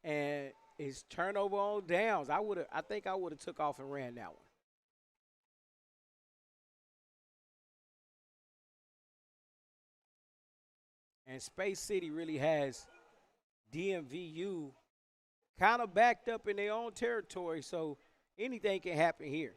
And his turnover on downs. I think I would have took off and ran that one. And Space City really has Dmvu kind of backed up in their own territory, so anything can happen here.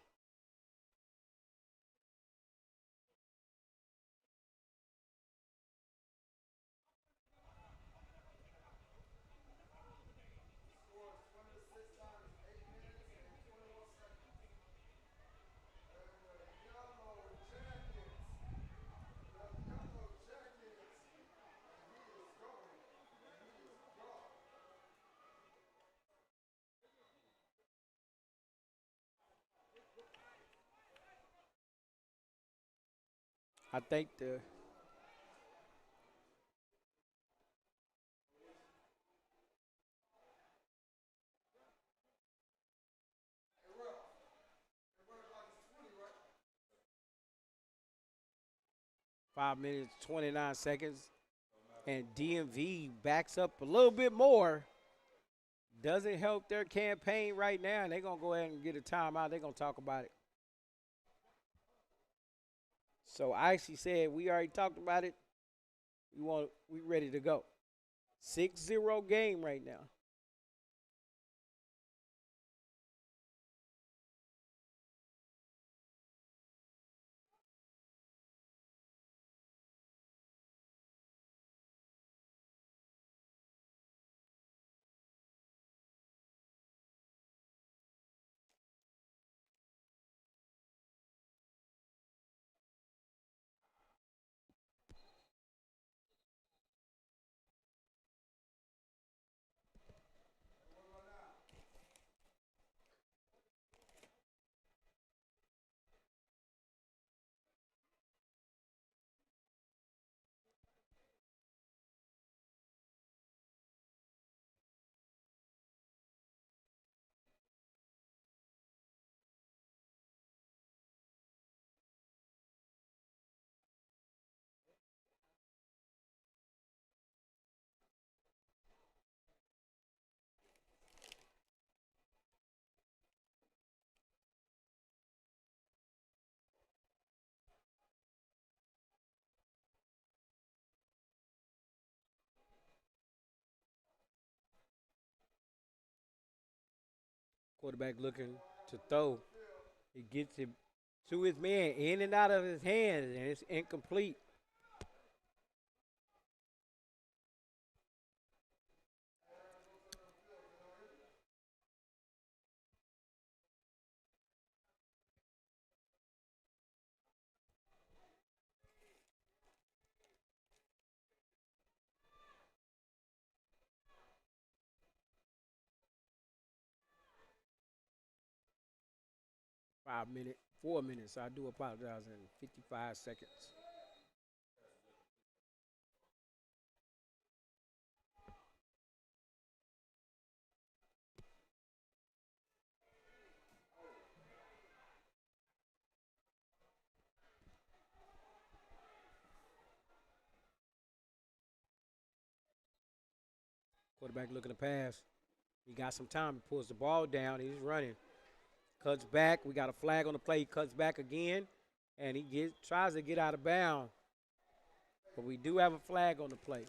I think the 5 minutes, 29 seconds, and DMV backs up a little bit more. Doesn't help their campaign right now, and they're going to go ahead and get a timeout. They're going to talk about it. So Icy said, we already talked about it. We ready to go. 6-0 game right now. Quarterback looking to throw. He gets it to his man, in and out of his hands, and it's incomplete. Five minutes, 4 minutes. I do apologize. In 55 seconds. Quarterback looking to pass. He got some time. He pulls the ball down. He's running. Cuts back. We got a flag on the play. He cuts back again, and he tries to get out of bounds. But we do have a flag on the play.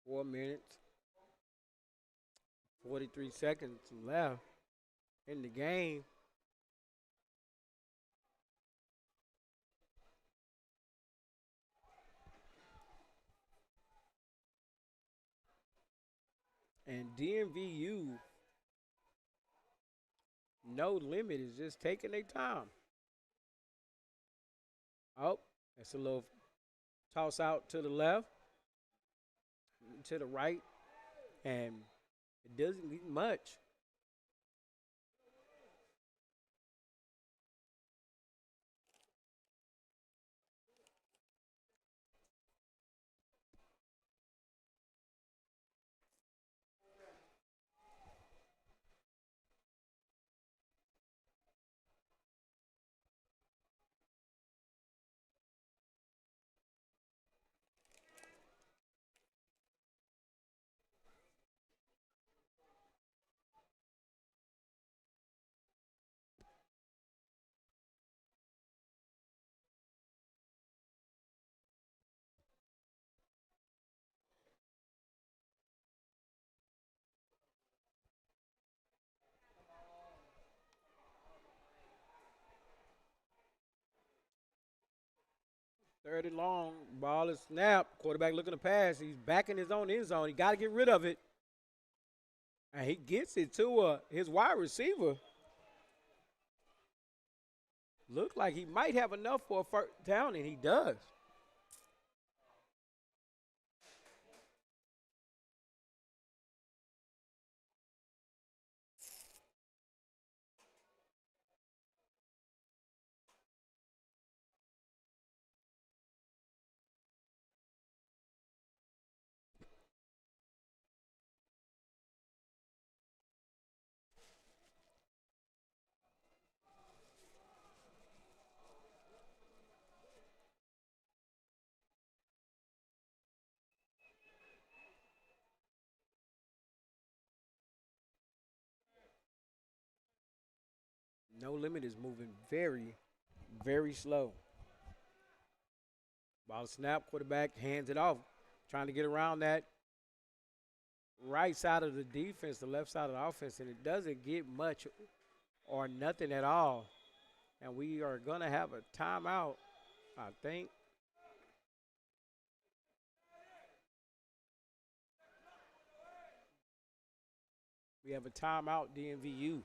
Four minutes, 43 seconds left in the game. And Dmvu, no limit, is just taking their time. Oh, that's a little toss out to the left, to the right, and it doesn't need much. Third and long, ball is snapped. Quarterback looking to pass. He's back in his own end zone. He got to get rid of it. And he gets it to his wide receiver. Looked like he might have enough for a first down, and he does. No limit is moving very, very slow. Ball snap, quarterback hands it off, trying to get around that right side of the defense, the left side of the offense, and it doesn't get much or nothing at all. And we are going to have a timeout, I think. We have a timeout, DMVU.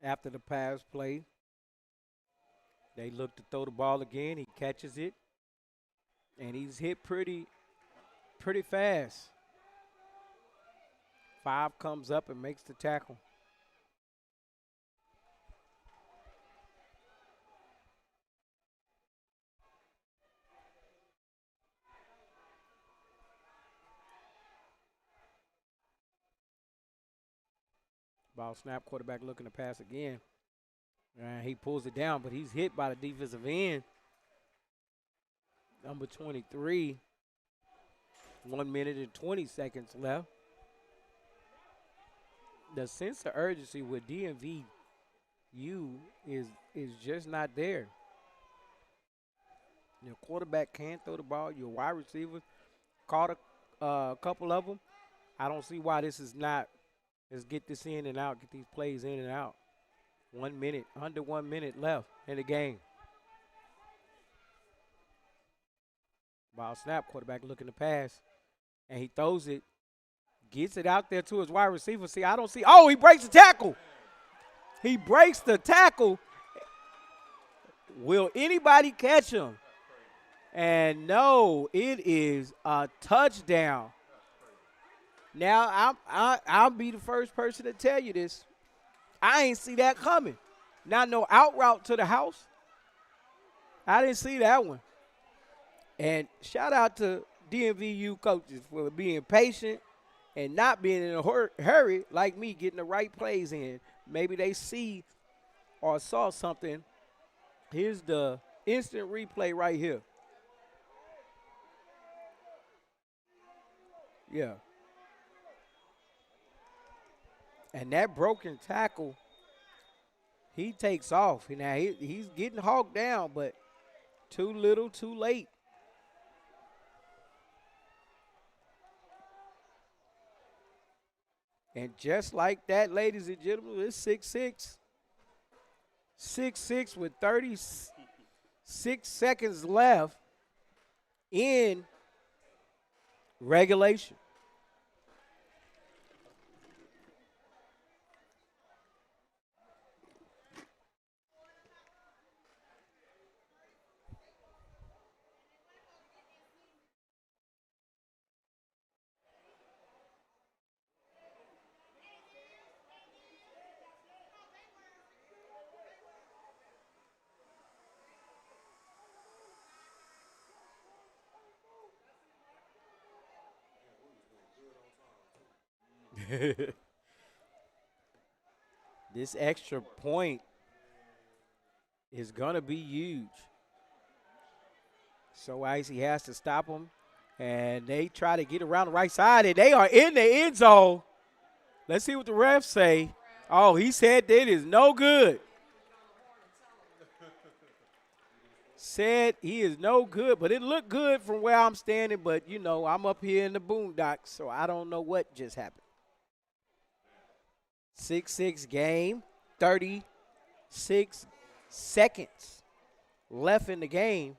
after the pass play. They look to throw the ball again. He catches it, and he's hit pretty fast. 5 comes up and makes the tackle. Ball snap, quarterback looking to pass again. And he pulls it down, but he's hit by the defensive end. Number 23. 1 minute and 20 seconds left. The sense of urgency with DMVU is just not there. Your quarterback can't throw the ball. Your wide receivers caught a couple of them. I don't see why this is not. Let's get this in and out, get these plays in and out. 1 minute, under 1 minute left in the game. Ball snap, quarterback looking to pass, and he throws it, gets it out there to his wide receiver. See, I don't see. Oh, he breaks the tackle. He breaks the tackle. Will anybody catch him? And no, it is a touchdown. Now, I'll be the first person to tell you this. I ain't see that coming. Not no out route to the house. I didn't see that one. And shout out to DMVU coaches for being patient and not being in a hurry like me, getting the right plays in. Maybe they see or saw something. Here's the instant replay right here. Yeah. And that broken tackle, he takes off. Now, he's getting hogged down, but too little, too late. And just like that, ladies and gentlemen, it's 6-6. 6-6 with 36 seconds left in regulation. This extra point is going to be huge. So Icy has to stop them, and they try to get around the right side, and they are in the end zone. Let's see what the refs say. Oh, he said that is no good. Said he is no good, but it looked good from where I'm standing, but, you know, I'm up here in the boondocks, so I don't know what just happened. 6-6 game, 36 seconds left in the game.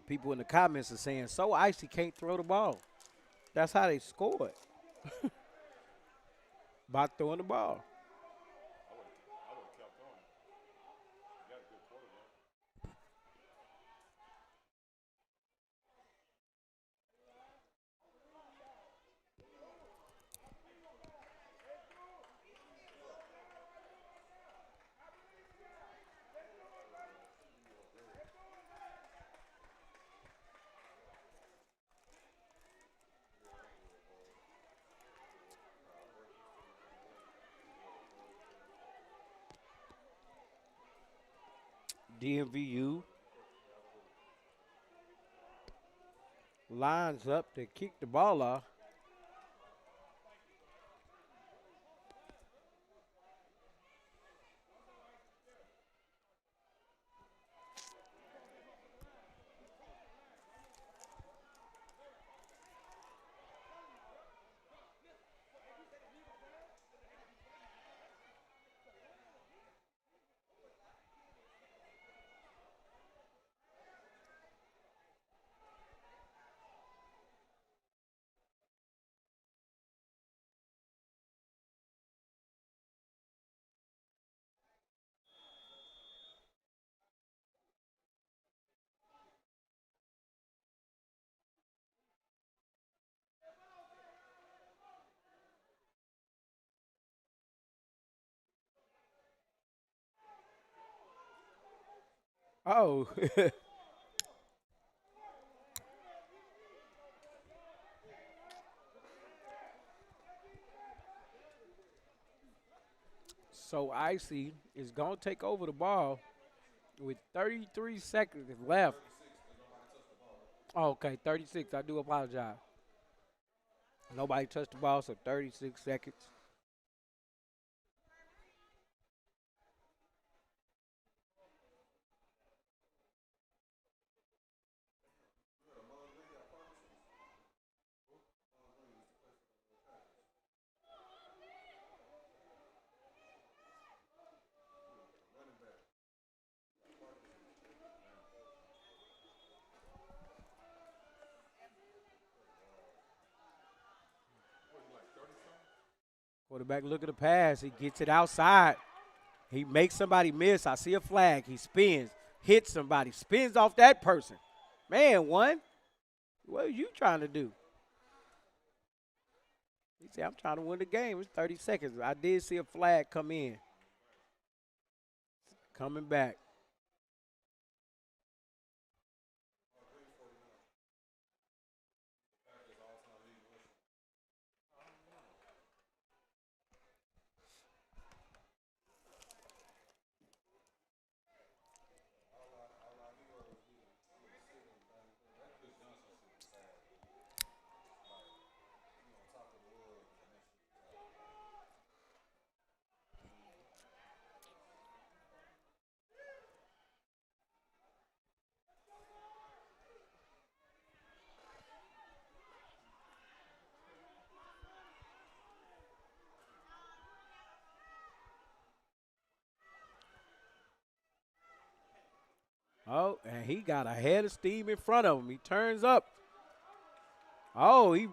People in the comments are saying, so Icy can't throw the ball. That's how they scored. By throwing the ball. Dmvu lines up to kick the ball off. Oh. So Icy is going to take over the ball with 33 seconds left. Oh, okay, 36. I do apologize. Nobody touched the ball, so 36 seconds. Quarterback look at the pass. He gets it outside. He makes somebody miss. I see a flag. He spins, hits somebody, spins off that person. Man, one. What are you trying to do? He said, I'm trying to win the game. It's 30 seconds. I did see a flag come in. Coming back. Oh, and he got a head of steam in front of him. He turns up. Oh, he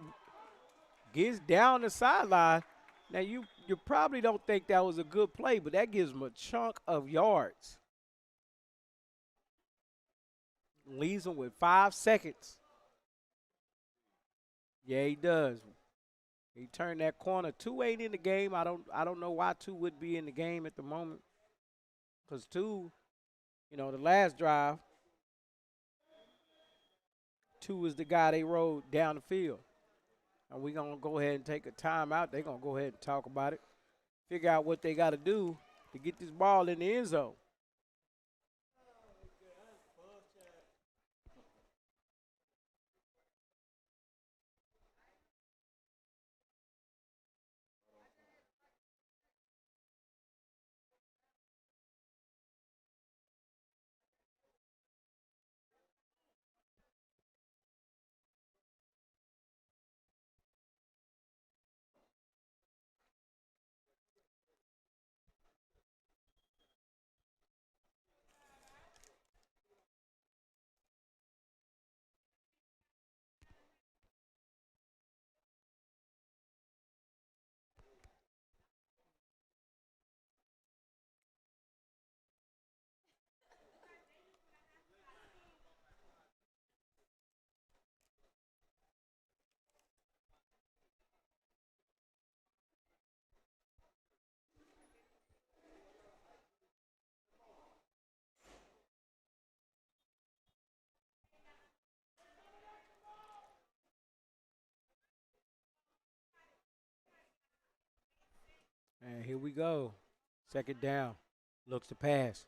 gets down the sideline. Now you probably don't think that was a good play, but that gives him a chunk of yards. Leaves him with 5 seconds. Yeah, he does. He turned that corner. Two ain't in the game. I don't know why two would be in the game at the moment. Because two, the last drive, two was the guy they rode down the field. And we're gonna go ahead and take a timeout. They're gonna go ahead and talk about it. Figure out what they gotta do to get this ball in the end zone. And here we go. Second down. Looks to pass.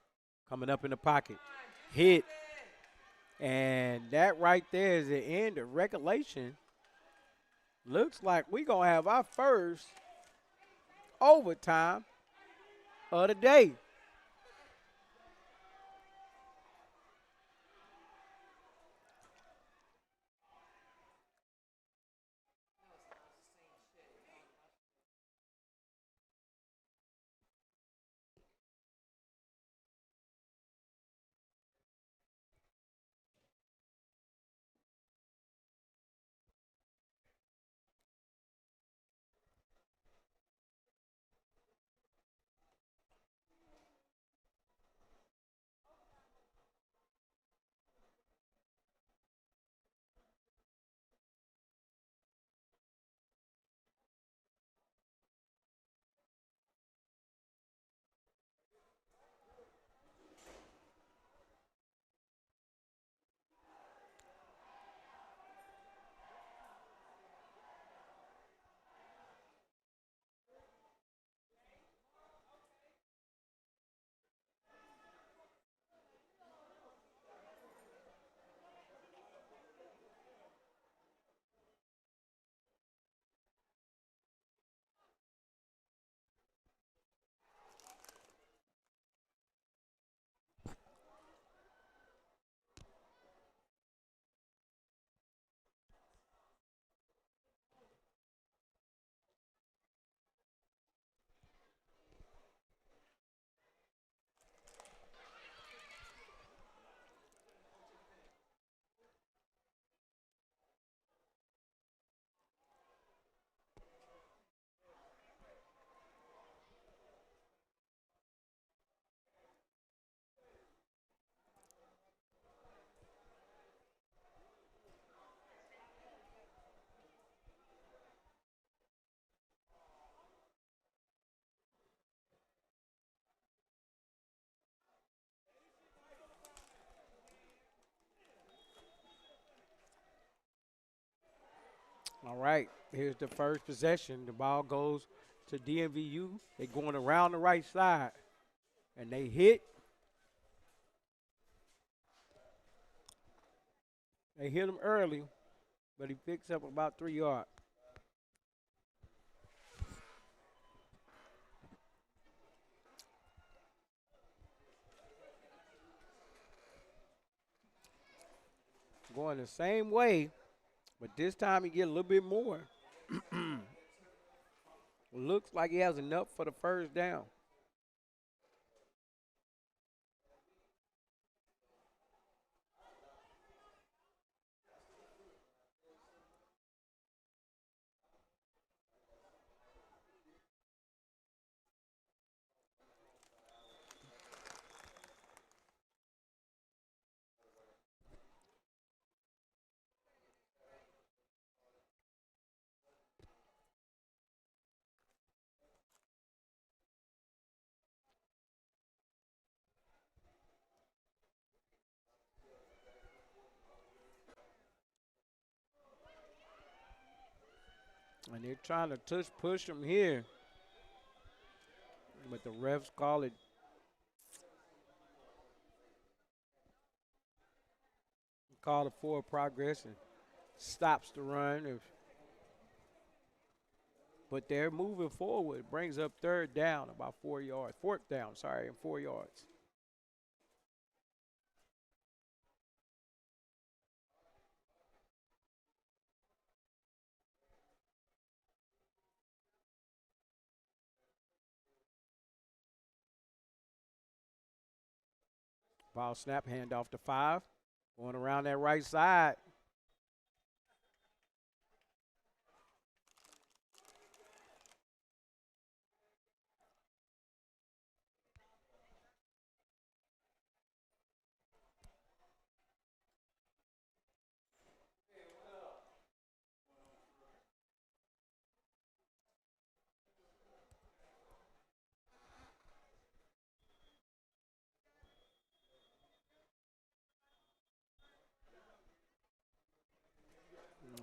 Coming up in the pocket. Hit. And that right there is the end of regulation. Looks like we're going to have our first overtime of the day. All right, here's the first possession. The ball goes to DMVU. They're going around the right side, and they hit. They hit him early, but he picks up about 3 yards. Going the same way, but this time he get a little bit more. Looks like he has enough for the first down. And they're trying to push him here, but the refs call it forward progress and stops the run. But they're moving forward. Brings up third down, about 4 yards. Fourth down, sorry, and 4 yards. Ball snap, hand off to 5. Going around that right side.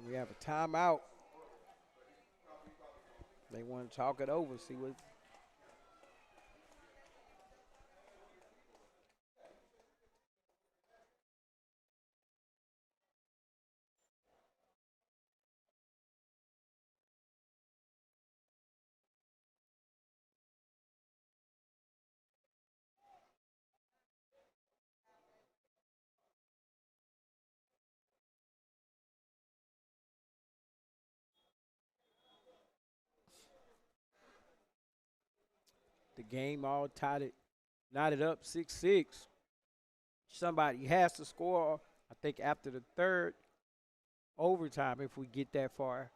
We have a timeout. They want to talk it over, see what. The game all knotted up 6-6. Somebody has to score, I think, after the third overtime if we get that far.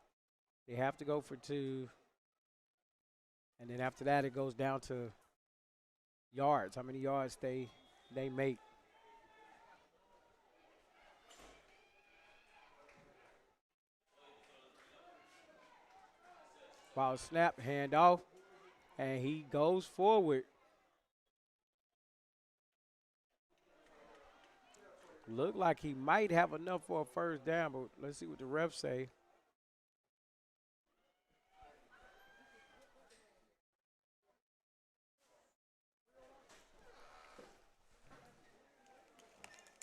They have to go for 2. And then after that, it goes down to yards, how many yards they make. Ball snap, hand off, and he goes forward. Look like he might have enough for a first down, but let's see what the refs say.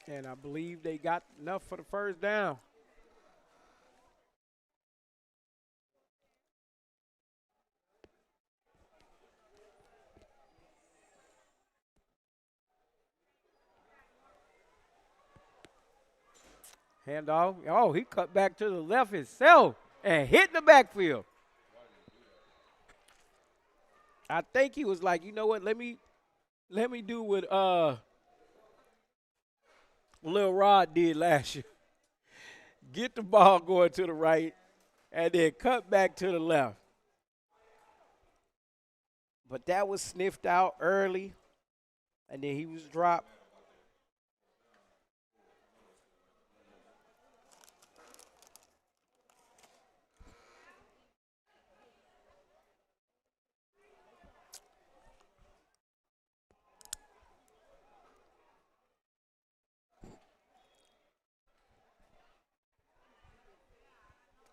And I believe they got enough for the first down. Handoff. Oh, he cut back to the left himself and hit the backfield. I think he was like, you know what? Let me do what Lil Rod did last year. Get the ball going to the right and then cut back to the left. But that was sniffed out early, and then he was dropped.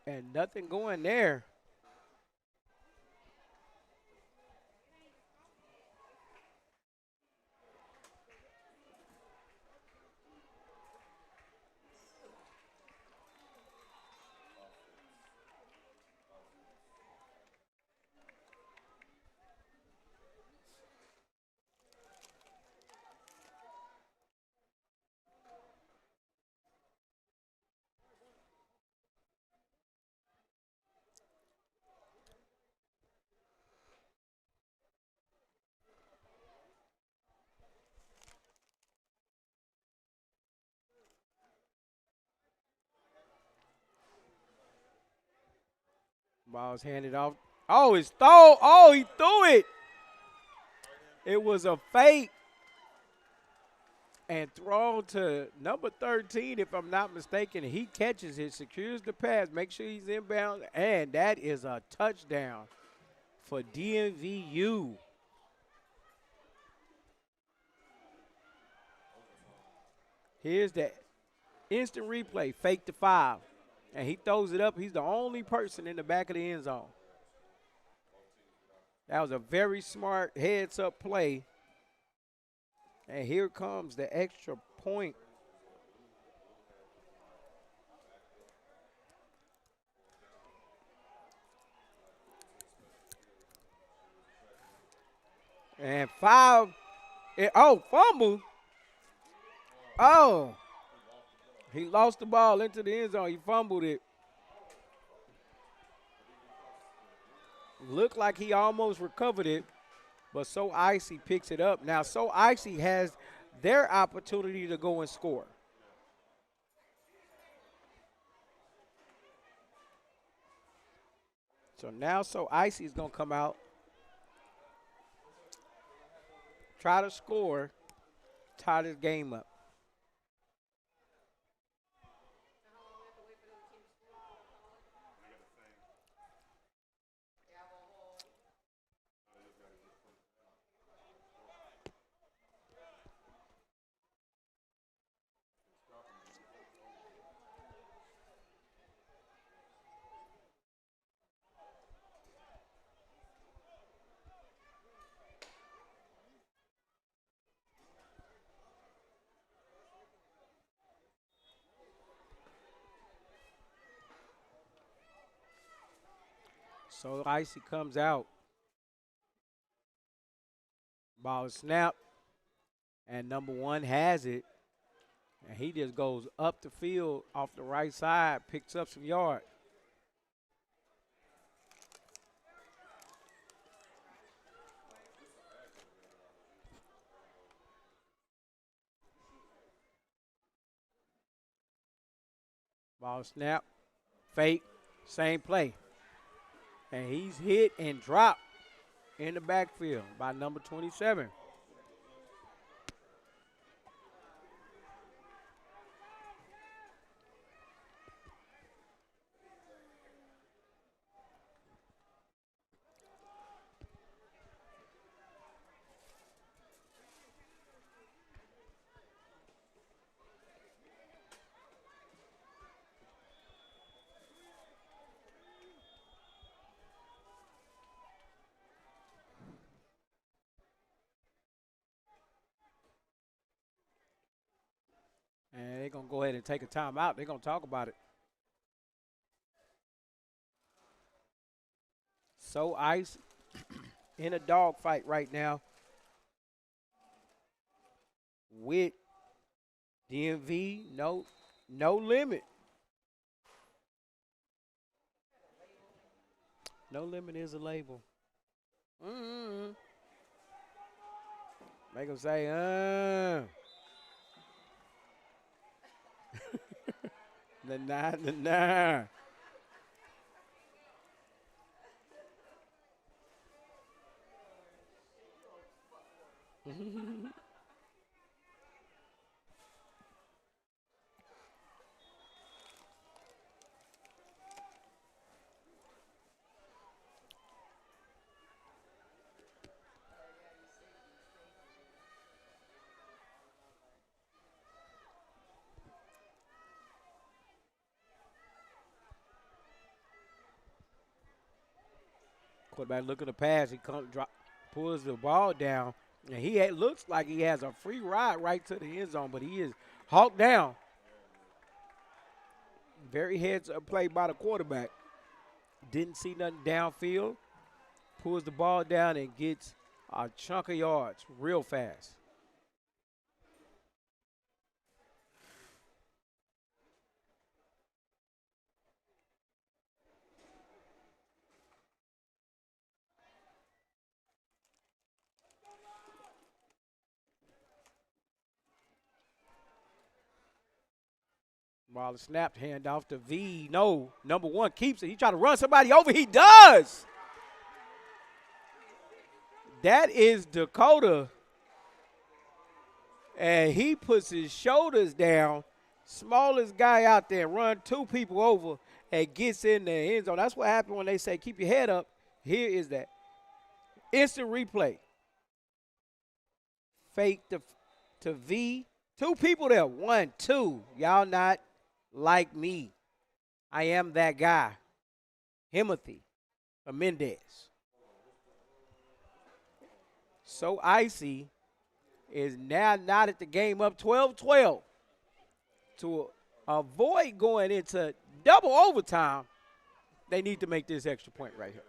And nothing going there. Ball's handed off. Oh, it's throw. Oh, he threw it. It was a fake and thrown to number 13, if I'm not mistaken. He catches it, secures the pass, make sure he's inbound, and that is a touchdown for DMVU. Here's the instant replay, fake to 5. And he throws it up. He's the only person in the back of the end zone. That was a very smart heads-up play. And here comes the extra point. And 5. Oh, fumble. Oh. He lost the ball into the end zone. He fumbled it. Looked like he almost recovered it, but So Icy picks it up. Now, So Icy has their opportunity to go and score. So now So Icy is going to come out, try to score, tie this game up. So Icy comes out. Ball is snapped. And number 1 has it. And he just goes up the field off the right side, picks up some yard. Ball snap, fake, same play. And he's hit and dropped in the backfield by number 27. And they're going to go ahead and take a timeout. They're going to talk about it. So Ice in a dogfight right now with DMV. No limit. No limit is a label. Mm-hmm. Make them say, nah. Quarterback looking to pass. He pulls the ball down, and looks like he has a free ride right to the end zone, but he is hawked down. Very heads up play by the quarterback. Didn't see nothing downfield. Pulls the ball down and gets a chunk of yards real fast. Ball is snapped, hand off to V. No, number 1 keeps it. He tried to run somebody over. He does. That is Dakota. And he puts his shoulders down. Smallest guy out there, run 2 people over and gets in the end zone. That's what happened when they say keep your head up. Here is that. Instant replay. Fake to V. 2 people there. 1, 2. Y'all not like me. I am that guy. Timothy Mendez. So Icy is now knotted the game up 12-12 to avoid going into double overtime. They need to make this extra point right here.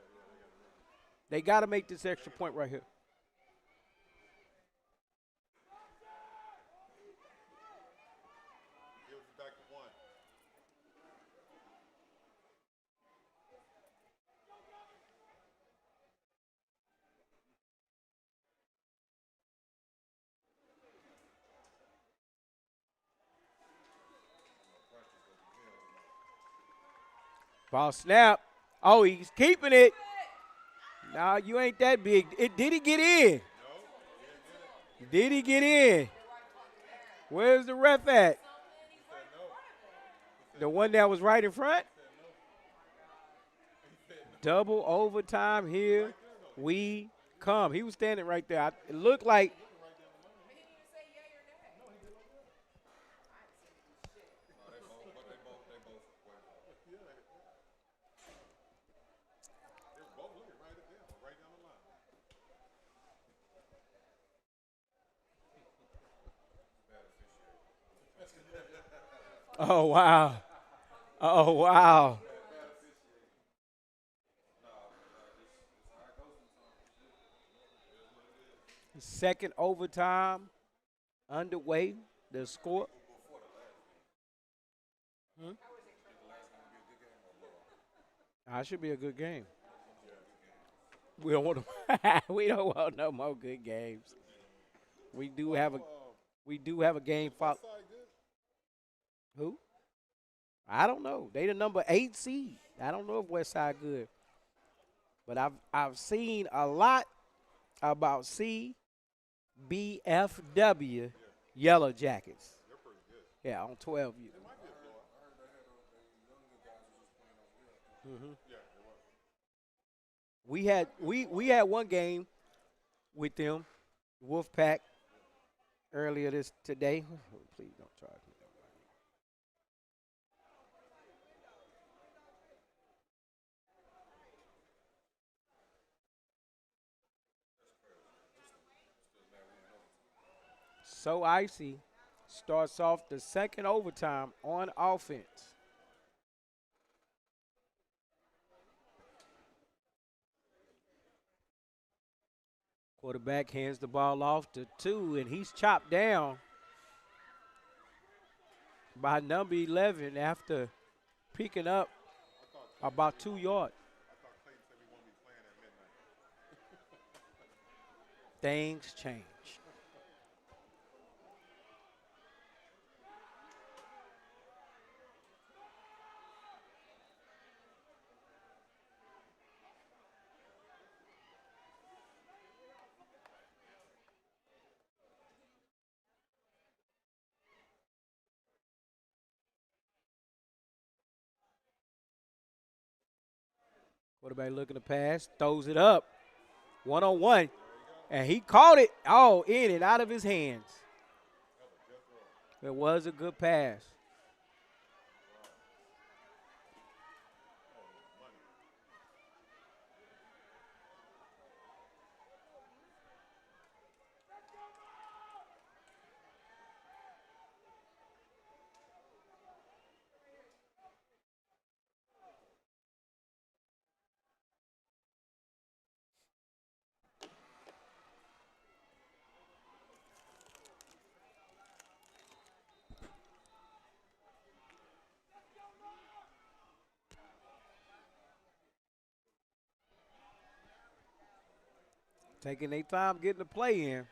They got to make this extra point right here. Ball snap. Oh, he's keeping it. No, you ain't that big. Did he get in? Did he get in? Where's the ref at? The one that was right in front? Double overtime, here we come. He was standing right there. It looked like. Oh, wow. Oh, wow. Second overtime underway. The score. I should be a good game. We don't want to, we don't want no more good games. We do have a game. Who? I don't know. They the number 8 seed. I don't know if Westside good. But I've seen a lot about CBFW Yellow Jackets. Yeah, on 12U. Mm-hmm. We had one game with them, Wolfpack, earlier today. Please don't charge me. So Icy starts off the second overtime on offense. Quarterback hands the ball off to 2, and he's chopped down by number 11 after picking up about 2 yards. Things change. Quarterback looking to pass, throws it up, 1-on-1, and he caught it all in and out of his hands. It was a good pass. Taking their time getting the play in.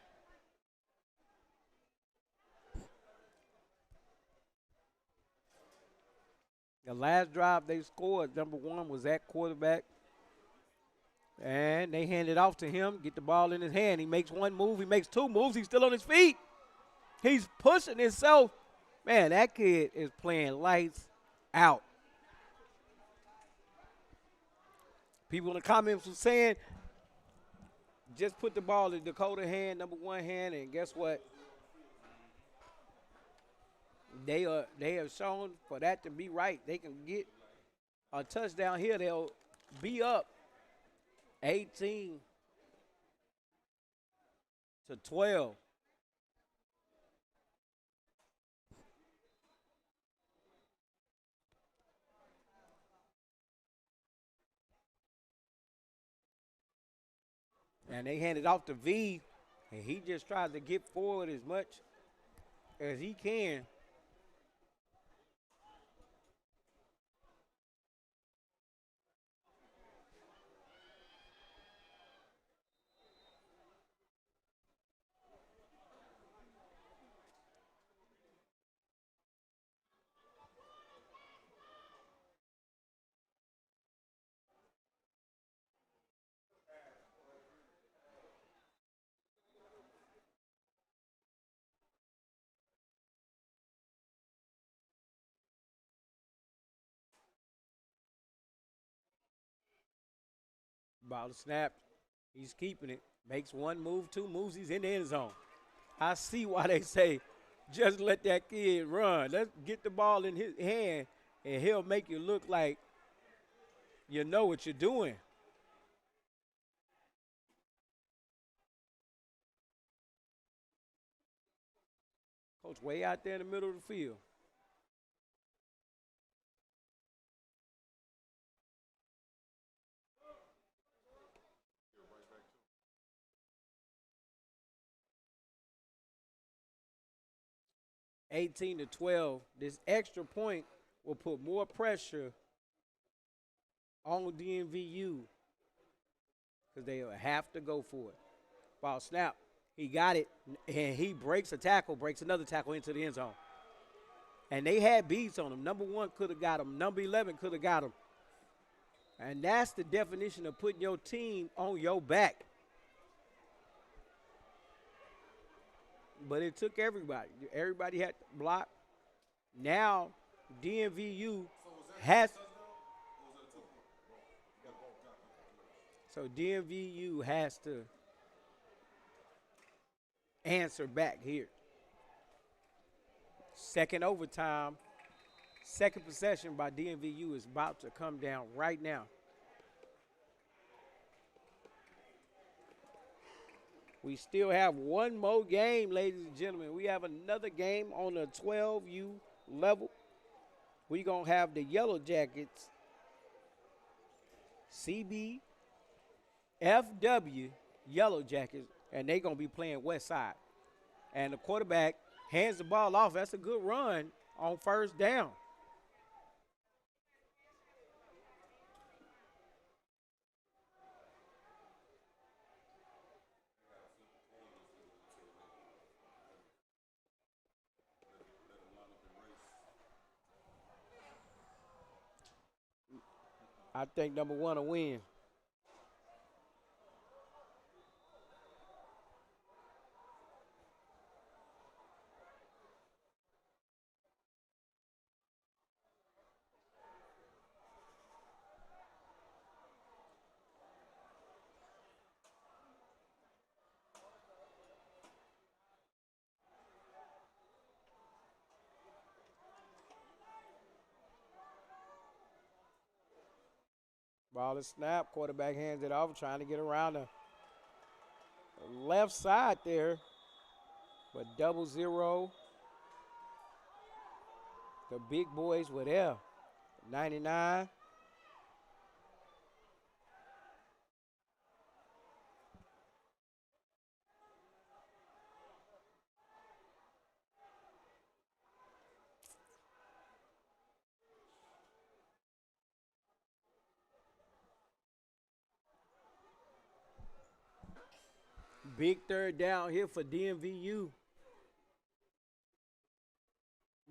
The last drive they scored, number one, was at quarterback. And they hand it off to him, get the ball in his hand. He makes one move, he makes two moves, he's still on his feet. He's pushing himself. Man, that kid is playing lights out. People in the comments were saying, just put the ball in Dakota hand, number one hand, and guess what? They have shown for that to be right. They can get a touchdown here. They'll be up 18-12. And they hand it off to V, and he just tries to get forward as much as he can. Ball snap. He's keeping it. Makes one move, two moves. He's in the end zone. I see why they say just let that kid run. Let's get the ball in his hand, and he'll make you look like you know what you're doing. Coach way out there in the middle of the field. 18-12. This extra point will put more pressure on Dmvu because they'll have to go for it. Ball snap. He got it, and he breaks a tackle, breaks another tackle into the end zone. And they had beats on him. Number one could have got him. Number 11 could have got him. And that's the definition of putting your team on your back. But it took everybody. Everybody had to block. Now, Dmvu has. So Dmvu has to answer back here. Second overtime, second possession by Dmvu is about to come down right now. We still have one more game, ladies and gentlemen. We have another game on the 12U level. We're going to have the Yellow Jackets, CBFW Yellow Jackets, and they're going to be playing West Side. And the quarterback hands the ball off. That's a good run on first down. I think number one will win. Ball is snap. Quarterback hands it off, trying to get around the left side there. But 0-0. The big boys were there. 99. Big third down here for DMVU.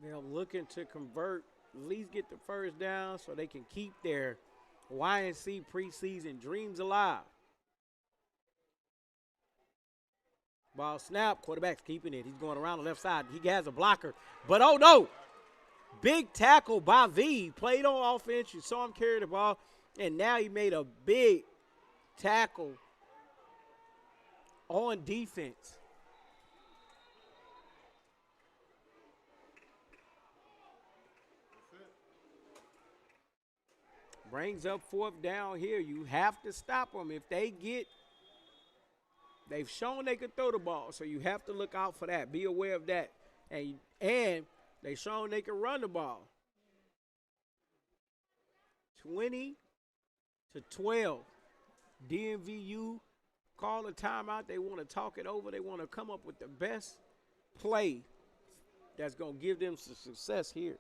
They're looking to convert, at least get the first down so they can keep their YNC preseason dreams alive. Ball snap, quarterback's keeping it. He's going around the left side. He has a blocker, but oh no! Big tackle by V. Played on offense. You saw him carry the ball, and now he made a big tackle on defense. Brings up fourth down here. You have to stop them. If they get, they've shown they can throw the ball, so you have to look out for that. Be aware of that. And they've shown they can run the ball. 20-12. DMVU call a timeout. They want to talk it over. They want to come up with the best play that's going to give them some success here.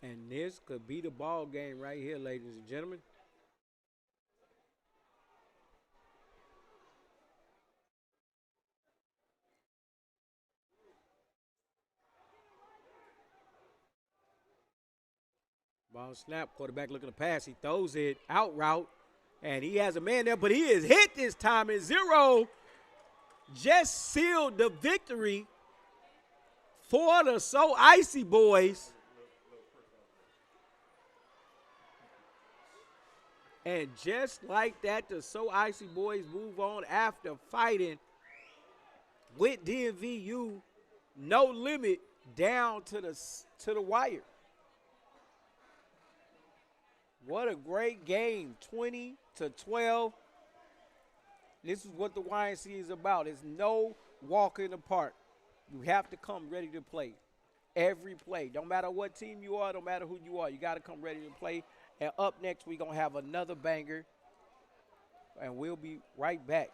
And this could be the ball game right here, ladies and gentlemen. Ball snap, quarterback looking to pass. He throws it out route, and he has a man there, but he is hit this time at 0. Just sealed the victory for the So Icy Boys. And just like that, the So Icy Boys move on after fighting with DMVU, no limit, down to the wire. What a great game, 20-12. This is what the YNC is about. It's no walk in the park. You have to come ready to play. Every play. Don't matter what team you are, don't matter who you are. You got to come ready to play. And up next, we're going to have another banger. And we'll be right back.